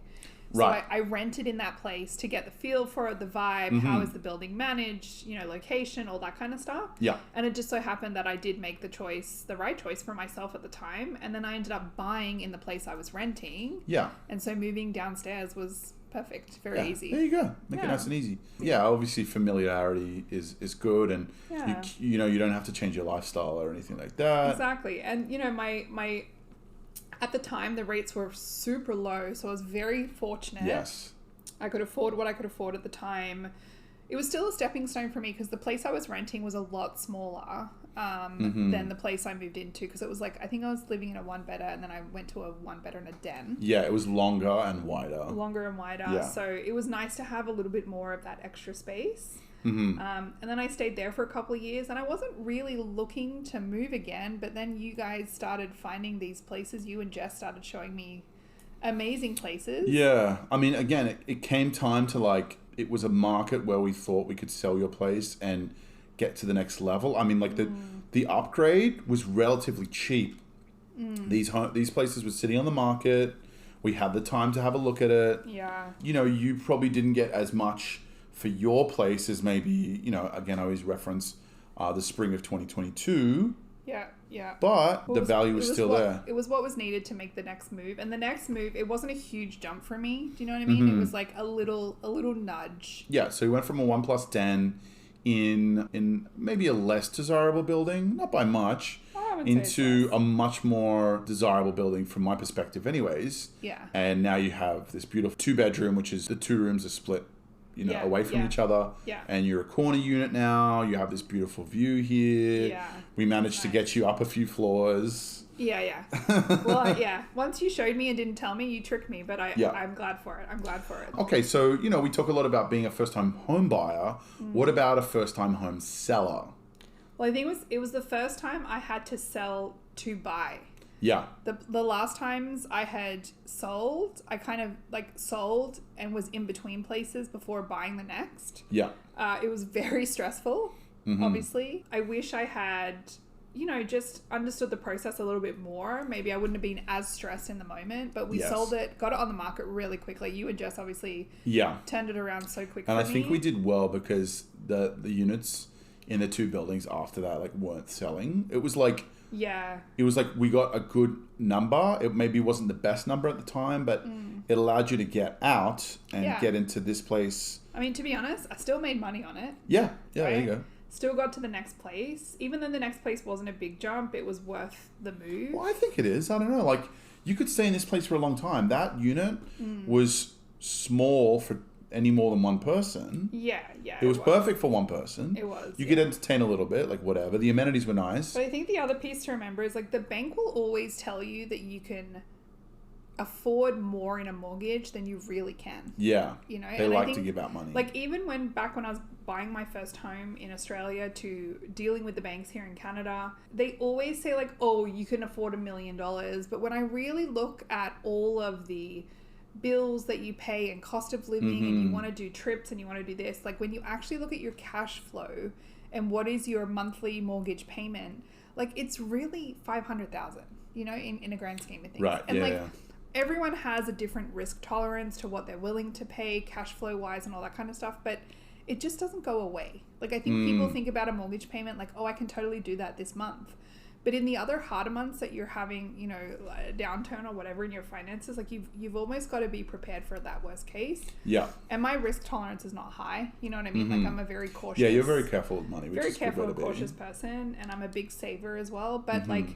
[SPEAKER 2] So I rented in that place to get the feel for it, the vibe, how is the building managed, you know, location, all that kind of stuff. Yeah. And it just so happened that I did make the right choice for myself at the time. And then I ended up buying in the place I was renting. Yeah. And so moving downstairs was perfect. Very easy.
[SPEAKER 1] There you go. Make it nice and easy. Yeah, obviously familiarity is good, and you know, you don't have to change your lifestyle or anything like that.
[SPEAKER 2] Exactly. And you know, my at the time, the rates were super low, so I was very fortunate. Yes. I could afford what I could afford at the time. It was still a stepping stone for me because the place I was renting was a lot smaller. than the place I moved into, because it was like, I think I was living in a one bedder and then I went to a one bedder and a den.
[SPEAKER 1] Yeah, it was longer and wider.
[SPEAKER 2] Yeah. So it was nice to have a little bit more of that extra space. And then I stayed there for a couple of years and I wasn't really looking to move again, but then you guys started finding these places. You and Jess started showing me amazing places.
[SPEAKER 1] Yeah. I mean, again, it came time to like, it was a market where we thought we could sell your place and get to the next level. I mean, like the upgrade was relatively cheap. These places were sitting on the market. We had the time to have a look at it.
[SPEAKER 2] Yeah.
[SPEAKER 1] You know, you probably didn't get as much for your place as maybe, you know, again, I always reference the spring of 2022.
[SPEAKER 2] Yeah.
[SPEAKER 1] But the value was still there.
[SPEAKER 2] It was what was needed to make the next move. And the next move, it wasn't a huge jump for me. Do you know what I mean? It was like a little nudge.
[SPEAKER 1] Yeah, so we went from a 1+10 in maybe a less desirable building, not by much, into a much more desirable building from my perspective anyways.
[SPEAKER 2] Yeah.
[SPEAKER 1] And now you have this beautiful 2-bedroom, which is the 2 rooms are split, you know, away from each other.
[SPEAKER 2] Yeah.
[SPEAKER 1] And you're a corner unit now. You have this beautiful view here.
[SPEAKER 2] Yeah.
[SPEAKER 1] We managed to get you up a few floors.
[SPEAKER 2] Yeah. Well, yeah. Once you showed me and didn't tell me, you tricked me, but I'm glad for it.
[SPEAKER 1] Okay, so, you know, we talk a lot about being a first-time home buyer. What about a first-time home seller?
[SPEAKER 2] Well, I think it was the first time I had to sell to buy.
[SPEAKER 1] Yeah.
[SPEAKER 2] The last times I had sold, I kind of like sold and was in between places before buying the next.
[SPEAKER 1] Yeah.
[SPEAKER 2] It was very stressful, obviously. I wish I had, you know, just understood the process a little bit more. Maybe I wouldn't have been as stressed in the moment, but we sold it, got it on the market really quickly. You and Jess obviously turned it around so quickly.
[SPEAKER 1] And I think we did well because the units in the 2 buildings after that like weren't selling. It was like we got a good number. It maybe wasn't the best number at the time, but it allowed you to get out and get into this place.
[SPEAKER 2] I mean, to be honest, I still made money on it.
[SPEAKER 1] Yeah,
[SPEAKER 2] right?
[SPEAKER 1] There you go.
[SPEAKER 2] Still got to the next place. Even though the next place wasn't a big jump, it was worth the move.
[SPEAKER 1] Well, I think it is. I don't know. Like, you could stay in this place for a long time. That unit was small for any more than one person.
[SPEAKER 2] Yeah.
[SPEAKER 1] It was perfect for one person.
[SPEAKER 2] It was.
[SPEAKER 1] You could entertain a little bit, like whatever. The amenities were nice.
[SPEAKER 2] But I think the other piece to remember is like the bank will always tell you that you can afford more in a mortgage than you really can.
[SPEAKER 1] Yeah.
[SPEAKER 2] You know,
[SPEAKER 1] they like to give out money.
[SPEAKER 2] Like even back when I was buying my first home in Australia to dealing with the banks here in Canada, they always say like, oh, you can afford $1 million. But when I really look at all of the bills that you pay and cost of living and you want to do trips and you want to do this, like when you actually look at your cash flow and what is your monthly mortgage payment, like it's really 500,000, you know, in a grand scheme of things.
[SPEAKER 1] Right.
[SPEAKER 2] And everyone has a different risk tolerance to what they're willing to pay cash flow wise and all that kind of stuff, but it just doesn't go away. Like I think people think about a mortgage payment like, oh, I can totally do that this month. But in the other harder months that you're having, you know, a downturn or whatever in your finances, like you've almost got to be prepared for that worst case.
[SPEAKER 1] Yeah.
[SPEAKER 2] And my risk tolerance is not high. You know what I mean? Like I'm a very cautious.
[SPEAKER 1] Yeah, you're very careful with money.
[SPEAKER 2] Very careful and cautious person, and I'm a big saver as well. But like,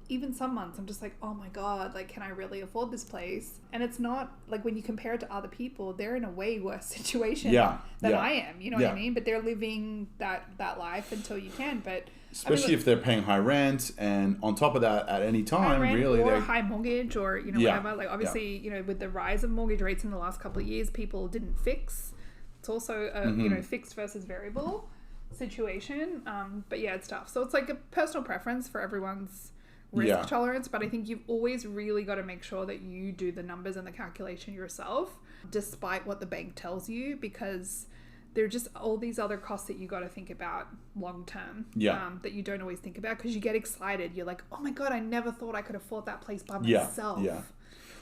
[SPEAKER 2] even some months I'm just like, oh my God, like, can I really afford this place? And it's not like when you compare it to other people, they're in a way worse situation than I am. You know what I mean? But they're living that life until you can. But
[SPEAKER 1] especially if they're paying high rent, and on top of that, at any time, really,
[SPEAKER 2] or high mortgage, or you know whatever. Like obviously, you know, with the rise of mortgage rates in the last couple of years, people didn't fix. It's also a you know, fixed versus variable situation. But yeah, it's tough. So it's like a personal preference for everyone's risk tolerance. But I think you've always really got to make sure that you do the numbers and the calculation yourself, despite what the bank tells you, because there are just all these other costs that you got to think about long term that you don't always think about because you get excited. You're like, oh my God, I never thought I could afford that place by myself.
[SPEAKER 1] Yeah.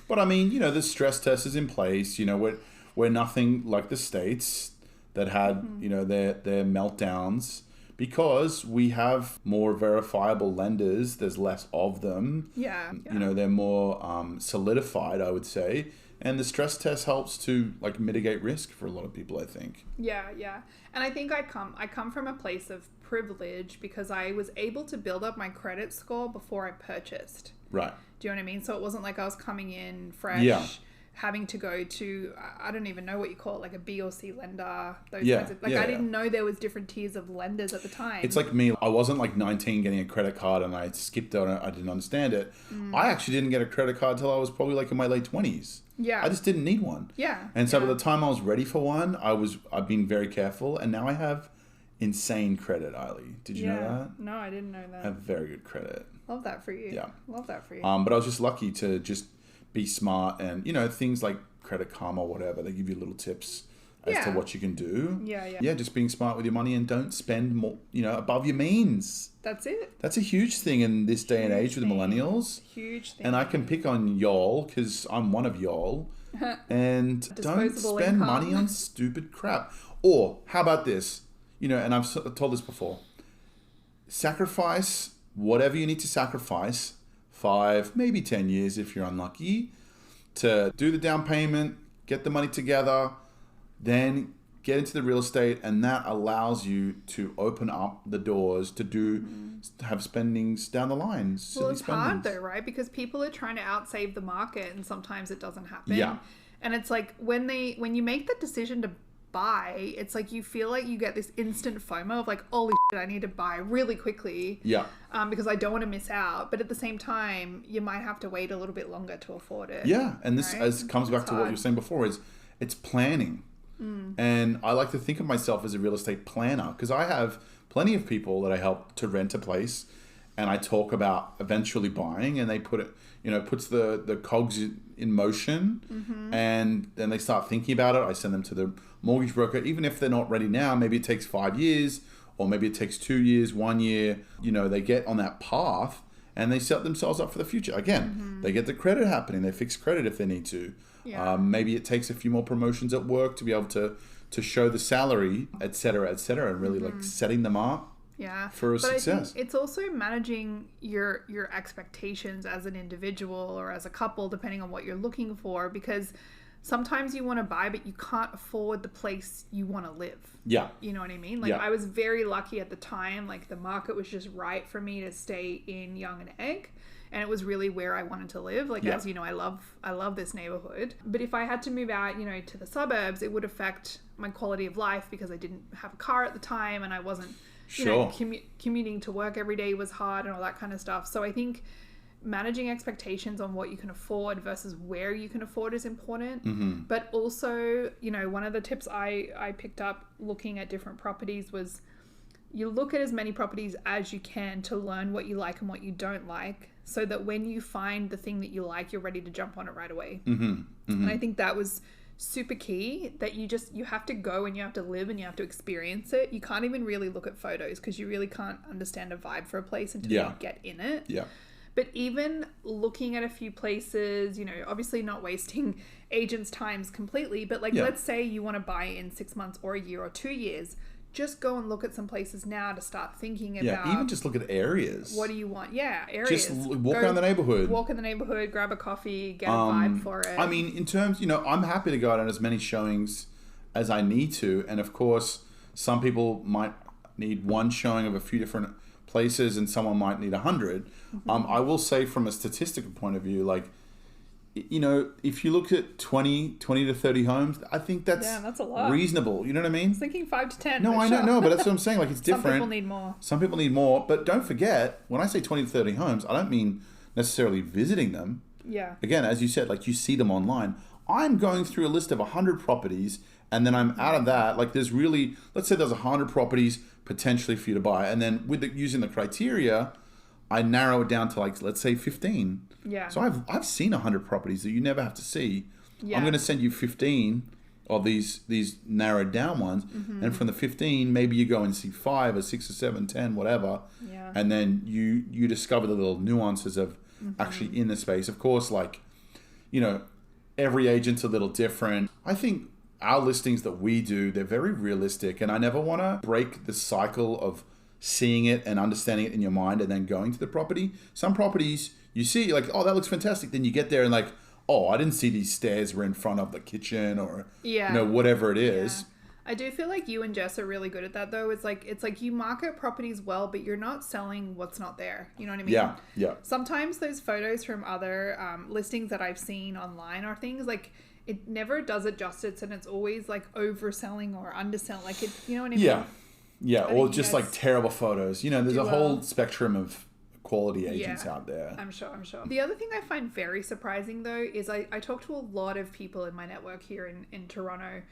[SPEAKER 1] But I mean, you know, the stress test is in place. You know, we're nothing like the States that had, you know, their meltdowns because we have more verifiable lenders. There's less of them.
[SPEAKER 2] Yeah.
[SPEAKER 1] You know, they're more solidified, I would say. And the stress test helps to like mitigate risk for a lot of people, I think.
[SPEAKER 2] Yeah. And I think I come from a place of privilege because I was able to build up my credit score before I purchased.
[SPEAKER 1] Right.
[SPEAKER 2] Do you know what I mean? So it wasn't like I was coming in fresh, having to go to, I don't even know what you call it, like a B or C lender, those
[SPEAKER 1] Yeah,
[SPEAKER 2] kinds of, like
[SPEAKER 1] yeah,
[SPEAKER 2] I didn't know there was different tiers of lenders at the time.
[SPEAKER 1] It's like me. I wasn't like 19 getting a credit card and I skipped on it. I didn't understand it. I actually didn't get a credit card till I was probably like in my late 20s.
[SPEAKER 2] Yeah.
[SPEAKER 1] I just didn't need one.
[SPEAKER 2] Yeah.
[SPEAKER 1] And so by the time I was ready for one, I've been very careful, and now I have insane credit, Eily. Did you know that?
[SPEAKER 2] No, I didn't know that.
[SPEAKER 1] I have very good credit.
[SPEAKER 2] Love that for you.
[SPEAKER 1] Yeah.
[SPEAKER 2] Love that for you.
[SPEAKER 1] But I was just lucky to just be smart, and things like Credit Karma or whatever, they give you little tips as to what you can do. Yeah, just being smart with your money and don't spend more, above your means.
[SPEAKER 2] That's it.
[SPEAKER 1] That's a huge thing in this day and age with the millennials.
[SPEAKER 2] Huge thing.
[SPEAKER 1] And I can pick on y'all because I'm one of y'all. And don't spend money on stupid crap. Or how about this? And I've told this before. Sacrifice whatever you need to sacrifice, 5, maybe 10 years if you're unlucky, to do the down payment, get the money together, then get into the real estate, and that allows you to open up the doors to have spendings down the line.
[SPEAKER 2] Well, it's hard though, right? Because people are trying to outsave the market, and sometimes it doesn't happen.
[SPEAKER 1] Yeah.
[SPEAKER 2] And it's like when you make the decision to buy, it's like you feel like you get this instant FOMO of like, holy shit, I need to buy really quickly.
[SPEAKER 1] Yeah.
[SPEAKER 2] Because I don't want to miss out. But at the same time, you might have to wait a little bit longer to afford it.
[SPEAKER 1] Yeah. And this comes back to what you were saying before, is it's planning. And I like to think of myself as a real estate planner, because I have plenty of people that I help to rent a place, and I talk about eventually buying, and they put it, puts the cogs in motion, and then they start thinking about it. I send them to the mortgage broker, even if they're not ready now. Maybe it takes 5 years, or maybe it takes 2 years, 1 year. They get on that path and they set themselves up for the future. Again, they get the credit happening. They fix credit if they need to.
[SPEAKER 2] Yeah.
[SPEAKER 1] Maybe it takes a few more promotions at work to be able to show the salary, et cetera, and really like setting them up for success.
[SPEAKER 2] I think it's also managing your expectations as an individual or as a couple, depending on what you're looking for, because sometimes you want to buy, but you can't afford the place you want to live.
[SPEAKER 1] Yeah.
[SPEAKER 2] You know what I mean? Like I was very lucky at the time. Like the market was just right for me to stay in Young and Egg. And it was really where I wanted to live. Like, as you know, I love this neighborhood. But if I had to move out, to the suburbs, it would affect my quality of life because I didn't have a car at the time, and I wasn't, commuting to work every day was hard and all that kind of stuff. So I think managing expectations on what you can afford versus where you can afford is important. But also, one of the tips I picked up looking at different properties was you look at as many properties as you can to learn what you like and what you don't like, so that when you find the thing that you like, you're ready to jump on it right away. And I think that was super key, that you have to go and you have to live and you have to experience it. You can't even really look at photos because you really can't understand a vibe for a place until you get in it.
[SPEAKER 1] Yeah.
[SPEAKER 2] But even looking at a few places, obviously not wasting agents' times completely, but let's say you want to buy in 6 months or a year or 2 years. Just go and look at some places now to start thinking about.
[SPEAKER 1] Yeah, even just look at areas.
[SPEAKER 2] What do you want? Yeah, areas.
[SPEAKER 1] Just walk around the neighborhood.
[SPEAKER 2] Walk in the neighborhood, grab a coffee, get a vibe for it.
[SPEAKER 1] I mean, in terms, I'm happy to go out on as many showings as I need to. And of course, some people might need one showing of a few different places and someone might need 100. I will say from a statistical point of view, if you look at 20 to 30 homes, I think that's
[SPEAKER 2] a lot.
[SPEAKER 1] Reasonable. You know what I mean?
[SPEAKER 2] I was thinking 5 to 10.
[SPEAKER 1] No, I know, but that's what I'm saying. Like, it's different.
[SPEAKER 2] Some people need more.
[SPEAKER 1] But don't forget, when I say 20 to 30 homes, I don't mean necessarily visiting them.
[SPEAKER 2] Yeah.
[SPEAKER 1] Again, as you said, you see them online. I'm going through a list of 100 properties, and then I'm out of that. There's really, let's say there's 100 properties potentially for you to buy. And then using the criteria, I narrow it down to let's say 15.
[SPEAKER 2] Yeah.
[SPEAKER 1] So I've seen 100 properties that you never have to see.
[SPEAKER 2] Yeah.
[SPEAKER 1] I'm going to send you 15 of these narrowed down ones, and from the 15, maybe you go and see 5 or 6 or 7, 10, whatever.
[SPEAKER 2] Yeah.
[SPEAKER 1] And then you discover the little nuances of actually in the space. Of course, every agent's a little different. I think our listings that we do, they're very realistic, and I never want to break the cycle of seeing it and understanding it in your mind and then going to the property. Some properties you see oh, that looks fantastic. Then you get there and oh, I didn't see these stairs were in front of the kitchen or whatever it is.
[SPEAKER 2] Yeah. I do feel like you and Jess are really good at that, though. It's like you market properties well, but you're not selling what's not there. You know what I mean?
[SPEAKER 1] Yeah, yeah.
[SPEAKER 2] Sometimes those photos from other listings that I've seen online are things like it never does it justice, and it's always like overselling or underselling. Like it, you know what I mean?
[SPEAKER 1] Yeah, yeah. Or just like terrible photos. You know, there's a whole spectrum of quality agents out there.
[SPEAKER 2] I'm sure. The other thing I find very surprising, though, is I talk to a lot of people in my network here in Toronto,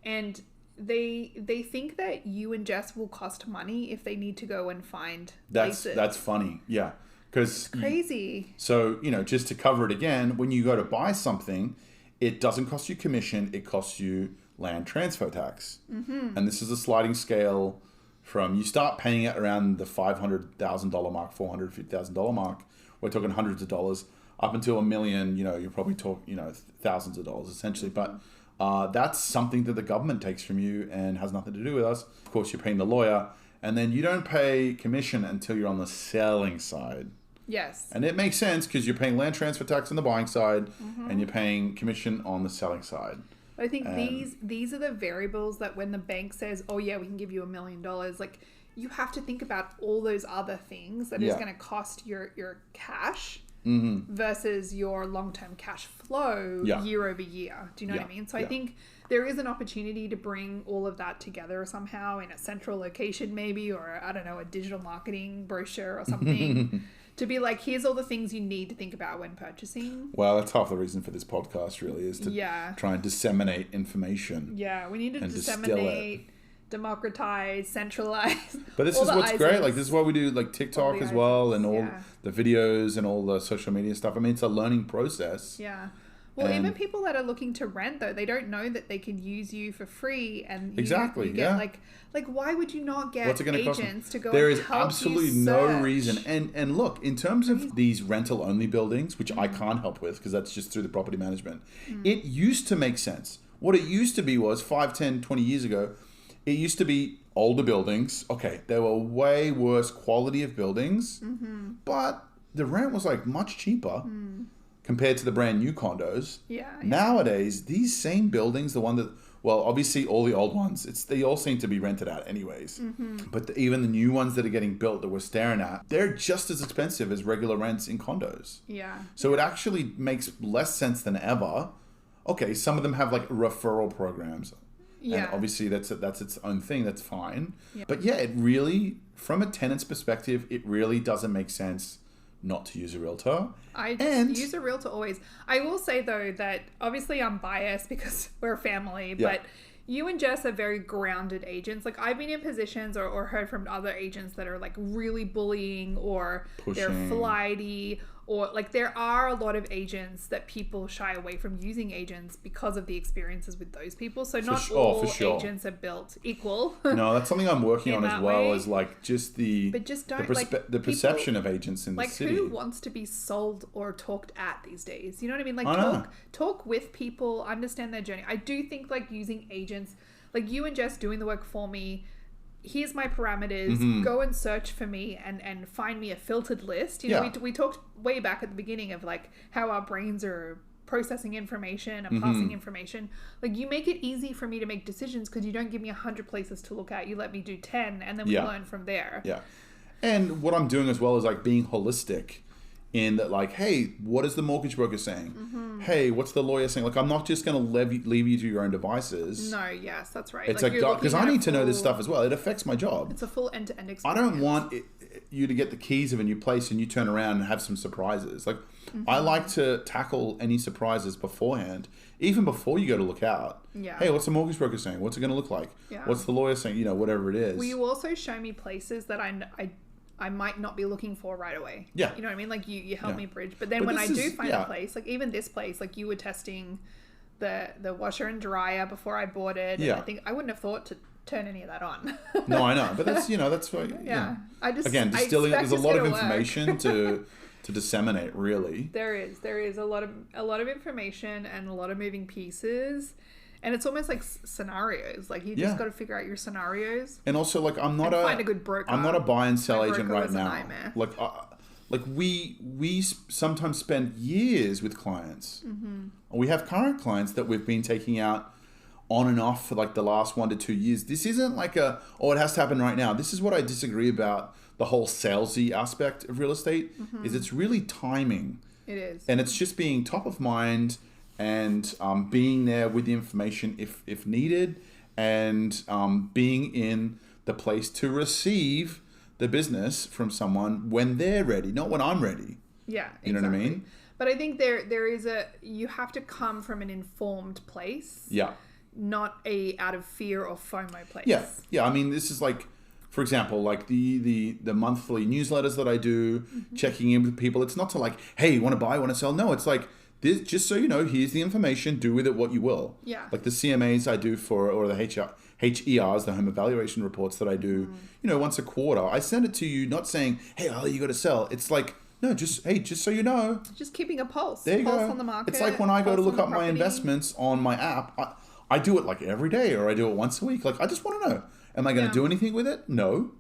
[SPEAKER 2] and they think that you and Jess will cost money if they need to go and find places.
[SPEAKER 1] That's funny. Yeah. Because
[SPEAKER 2] crazy.
[SPEAKER 1] So, you know, just to cover it again, when you go to buy something, it doesn't cost you commission, it costs you land transfer tax. Mm-hmm. And this is a sliding scale from you start paying it around the $500,000 mark, $450,000 mark. We're talking hundreds of dollars up until $1 million. You know, you're probably talking, you know, thousands of dollars essentially. But that's something that the government takes from you and has nothing to do with us. Of course, you're paying the lawyer, and then you don't pay commission until you're on the selling side.
[SPEAKER 2] Yes.
[SPEAKER 1] And it makes sense because you're paying land transfer tax on the buying side, and you're paying commission on the selling side.
[SPEAKER 2] I think these are the variables that when the bank says, oh yeah, we can give you $1 million, like you have to think about all those other things that is going to cost your cash versus your long-term cash flow year over year. Do you know what I mean? So I think there is an opportunity to bring all of that together somehow in a central location maybe, or I don't know, a digital marketing brochure or something. To be like, here's all the things you need to think about when purchasing.
[SPEAKER 1] Well, that's half the reason for this podcast, really, is to try and disseminate information.
[SPEAKER 2] Yeah, we need to disseminate, democratize, centralize.
[SPEAKER 1] But this is what's great. Like, this is why we do like TikTok as well, and all the videos and all the social media stuff. I mean, it's a learning process.
[SPEAKER 2] Yeah. Well, even people that are looking to rent, though, they don't know that they can use you for free, and you get like why would you not get agents to go?
[SPEAKER 1] There
[SPEAKER 2] and
[SPEAKER 1] is
[SPEAKER 2] help
[SPEAKER 1] absolutely
[SPEAKER 2] you
[SPEAKER 1] no
[SPEAKER 2] search?
[SPEAKER 1] reason. And look, in terms of these rental only buildings, which I can't help with because that's just through the property management, it used to make sense. What it used to be was 5, 10, 20 years ago, it used to be older buildings. Okay, they were way worse quality of buildings, but the rent was like much cheaper. Compared to the brand new condos. Nowadays, these same buildings, the one that, well, obviously all the old ones, they all seem to be rented out anyways. But even the new ones that are getting built that we're staring at, they're just as expensive as regular rents in condos. So it actually makes less sense than ever. Okay, some of them have like referral programs. And obviously that's its own thing. That's fine. But yeah, it really, from a tenant's perspective, it really doesn't make sense not to use a realtor.
[SPEAKER 2] I use a realtor always. I will say though that obviously I'm biased because we're a family, but you and Jess are very grounded agents. Like I've been in positions or heard from other agents that are like really bullying or they're flighty, or like there are a lot of agents that people shy away from using agents because of the experiences with those people. So not all agents are built equal.
[SPEAKER 1] No, that's something I'm working on as well, is like just the perception of agents in the city.
[SPEAKER 2] Like who wants to be sold or talked at these days? You know what I mean? Like talk with people, understand their journey. I do think like using agents, like you and Jess doing the work for me, here's my parameters, go and search for me and find me a filtered list. You know, we talked way back at the beginning of like how our brains are processing information and passing information. Like you make it easy for me to make decisions because you don't give me 100 places to look at. You let me do 10 and then we learn from there. Yeah.
[SPEAKER 1] And what I'm doing as well is like being holistic in that, like, hey, what is the mortgage broker saying? Hey, what's the lawyer saying? Like, I'm not just going to leave you to your own devices.
[SPEAKER 2] No, yes, that's right.
[SPEAKER 1] It's like, because I need to know this stuff as well. It affects my job.
[SPEAKER 2] It's a full end-to-end experience.
[SPEAKER 1] I don't want you to get the keys of a new place and you turn around and have some surprises. Like, I like to tackle any surprises beforehand, even before you go to look out. Hey, what's the mortgage broker saying? What's it going to look like? What's the lawyer saying? You know, whatever it is.
[SPEAKER 2] Will you also show me places that I might not be looking for right away? You know what I mean? Like you help me bridge. But then when I do find a place, like even this place, like you were testing the washer and dryer before I bought it. And I think I wouldn't have thought to turn any of that on.
[SPEAKER 1] No, I know. But that's, that's why.
[SPEAKER 2] I just,
[SPEAKER 1] again, distilling it. There's a lot of information to disseminate, really.
[SPEAKER 2] There is a lot of information and a lot of moving pieces. And it's almost like scenarios. Like you just got to figure out your scenarios.
[SPEAKER 1] And also, like find
[SPEAKER 2] a good broker.
[SPEAKER 1] I'm not a buy and sell agent right now. Like we sometimes spend years with clients. We have current clients that we've been taking out on and off for like the last 1 to 2 years. This isn't like it has to happen right now. This is what I disagree about the whole salesy aspect of real estate, is it's really timing.
[SPEAKER 2] It is.
[SPEAKER 1] And it's just being top of mind and being there with the information if needed, and being in the place to receive the business from someone when they're ready, not when I'm ready.
[SPEAKER 2] Yeah,
[SPEAKER 1] You know what I mean?
[SPEAKER 2] But I think there is you have to come from an informed place.
[SPEAKER 1] Yeah.
[SPEAKER 2] Not a out of fear or FOMO place.
[SPEAKER 1] Yeah. Yeah. I mean, this is like, for example, like the monthly newsletters that I do, checking in with people. It's not to like, hey, you want to buy, want to sell? No, it's like, this, just so you know, here's the information, do with it what you will.
[SPEAKER 2] Yeah.
[SPEAKER 1] Like the CMAs I do or the HERs, the home evaluation reports that I do, once a quarter. I send it to you, not saying, hey, Eily, you got to sell. It's like, no, just so you know.
[SPEAKER 2] Just keeping a pulse.
[SPEAKER 1] There you
[SPEAKER 2] pulse
[SPEAKER 1] go.
[SPEAKER 2] on the market.
[SPEAKER 1] It's like when I go to look up my investments on my app, I do it like every day, or I do it once a week. Like, I just want to know, am I going to do anything with it? No.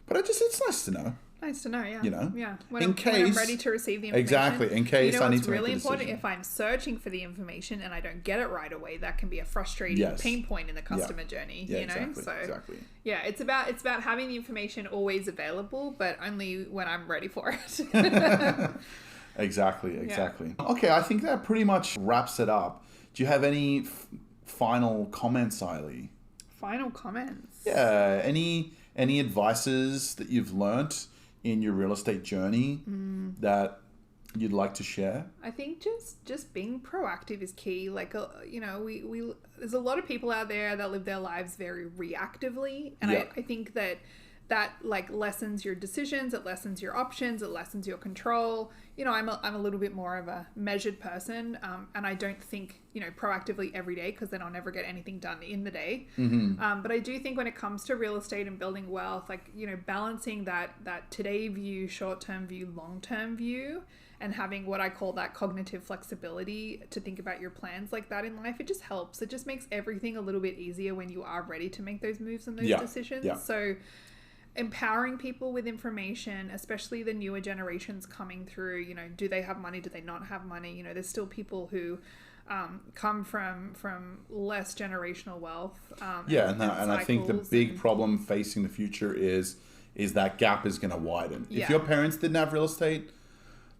[SPEAKER 1] But it's nice to know.
[SPEAKER 2] Nice to know, yeah.
[SPEAKER 1] Yeah.
[SPEAKER 2] When I'm ready to receive the information.
[SPEAKER 1] Exactly. In case I need to
[SPEAKER 2] really
[SPEAKER 1] make a
[SPEAKER 2] important.
[SPEAKER 1] decision.
[SPEAKER 2] If I'm searching for the information and I don't get it right away, that can be a frustrating pain point in the customer journey.
[SPEAKER 1] Yeah,
[SPEAKER 2] Exactly.
[SPEAKER 1] So exactly.
[SPEAKER 2] Yeah, it's about having the information always available, but only when I'm ready for it.
[SPEAKER 1] Exactly. Okay, I think that pretty much wraps it up. Do you have any final comments, Eily?
[SPEAKER 2] Final comments?
[SPEAKER 1] Yeah. Any advices that you've learnt in your real estate journey that you'd like to share?
[SPEAKER 2] I think just being proactive is key. Like, we there's a lot of people out there that live their lives very reactively, and I think that like lessens your decisions, it lessens your options, it lessens your control. I'm a little bit more of a measured person, and I don't think proactively every day, because then I'll never get anything done in the day. But I do think when it comes to real estate and building wealth, like balancing that today view, short-term view, long-term view, and having what I call that cognitive flexibility to think about your plans like that in life, it just helps. It just makes everything a little bit easier when you are ready to make those moves and those decisions.
[SPEAKER 1] Yeah.
[SPEAKER 2] So empowering people with information, especially the newer generations coming through, do they have money? Do they not have money? There's still people who come from less generational wealth.
[SPEAKER 1] And I think the big problem facing the future is that gap is going to widen. If your parents didn't have real estate,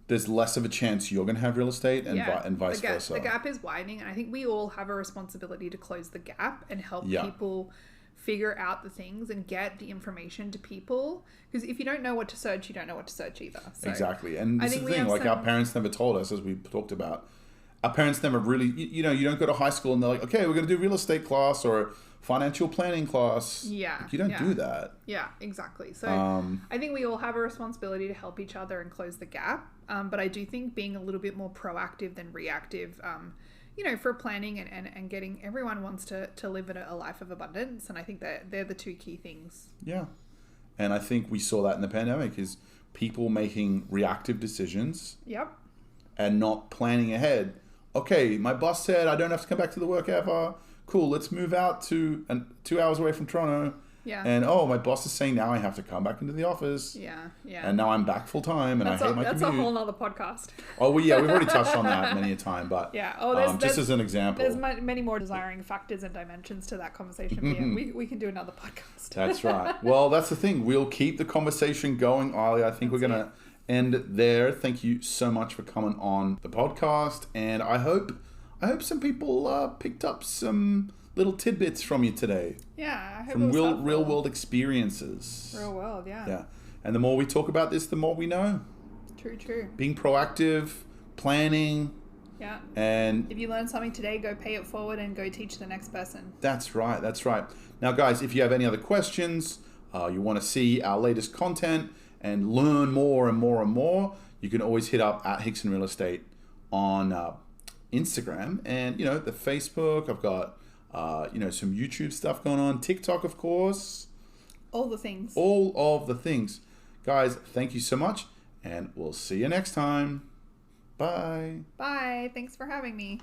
[SPEAKER 1] there's less of a chance you're going to have real estate, and vice versa.
[SPEAKER 2] The gap is widening, and I think we all have a responsibility to close the gap and help people figure out the things and get the information to people, because if you don't know what to search, you don't know what to search either. So
[SPEAKER 1] exactly. And this is the thing, like our parents never told us, as we talked about, our parents never really, you don't go to high school and they're like, okay, we're going to do real estate class or financial planning class. Like, you don't do that.
[SPEAKER 2] Yeah, exactly. So I think we all have a responsibility to help each other and close the gap. But I do think being a little bit more proactive than reactive, for planning and getting, everyone wants to live a life of abundance. And I think that they're the two key things. Yeah.
[SPEAKER 1] And I think we saw that in the pandemic, is people making reactive decisions.
[SPEAKER 2] Yep.
[SPEAKER 1] And not planning ahead. Okay, my boss said I don't have to come back to the work ever. Cool, let's move out to 2 hours away from Toronto.
[SPEAKER 2] Yeah.
[SPEAKER 1] And my boss is saying now I have to come back into the office.
[SPEAKER 2] Yeah.
[SPEAKER 1] And now I'm back full time, and I hate my commute.
[SPEAKER 2] That's a whole nother podcast.
[SPEAKER 1] Oh, well, yeah, we've already touched on that many a time, but just as an example,
[SPEAKER 2] there's many more desiring factors and dimensions to that conversation. We can do another podcast.
[SPEAKER 1] That's right. Well, that's the thing. We'll keep the conversation going, Eily. I think we're gonna end there. Thank you so much for coming on the podcast, and I hope some people picked up some little tidbits from you today.
[SPEAKER 2] Yeah, I hope
[SPEAKER 1] from real world experiences.
[SPEAKER 2] Real world, yeah.
[SPEAKER 1] Yeah, and the more we talk about this, the more we know.
[SPEAKER 2] True.
[SPEAKER 1] Being proactive, planning.
[SPEAKER 2] Yeah.
[SPEAKER 1] And
[SPEAKER 2] if you learn something today, go pay it forward and go teach the next person.
[SPEAKER 1] That's right. Now, guys, if you have any other questions, you want to see our latest content and learn more and more and more, you can always hit up at Hickson Real Estate on Instagram and the Facebook. I've got some YouTube stuff going on, TikTok, of course.
[SPEAKER 2] All the things.
[SPEAKER 1] All of the things. Guys, thank you so much, and we'll see you next time. Bye.
[SPEAKER 2] Bye. Thanks for having me.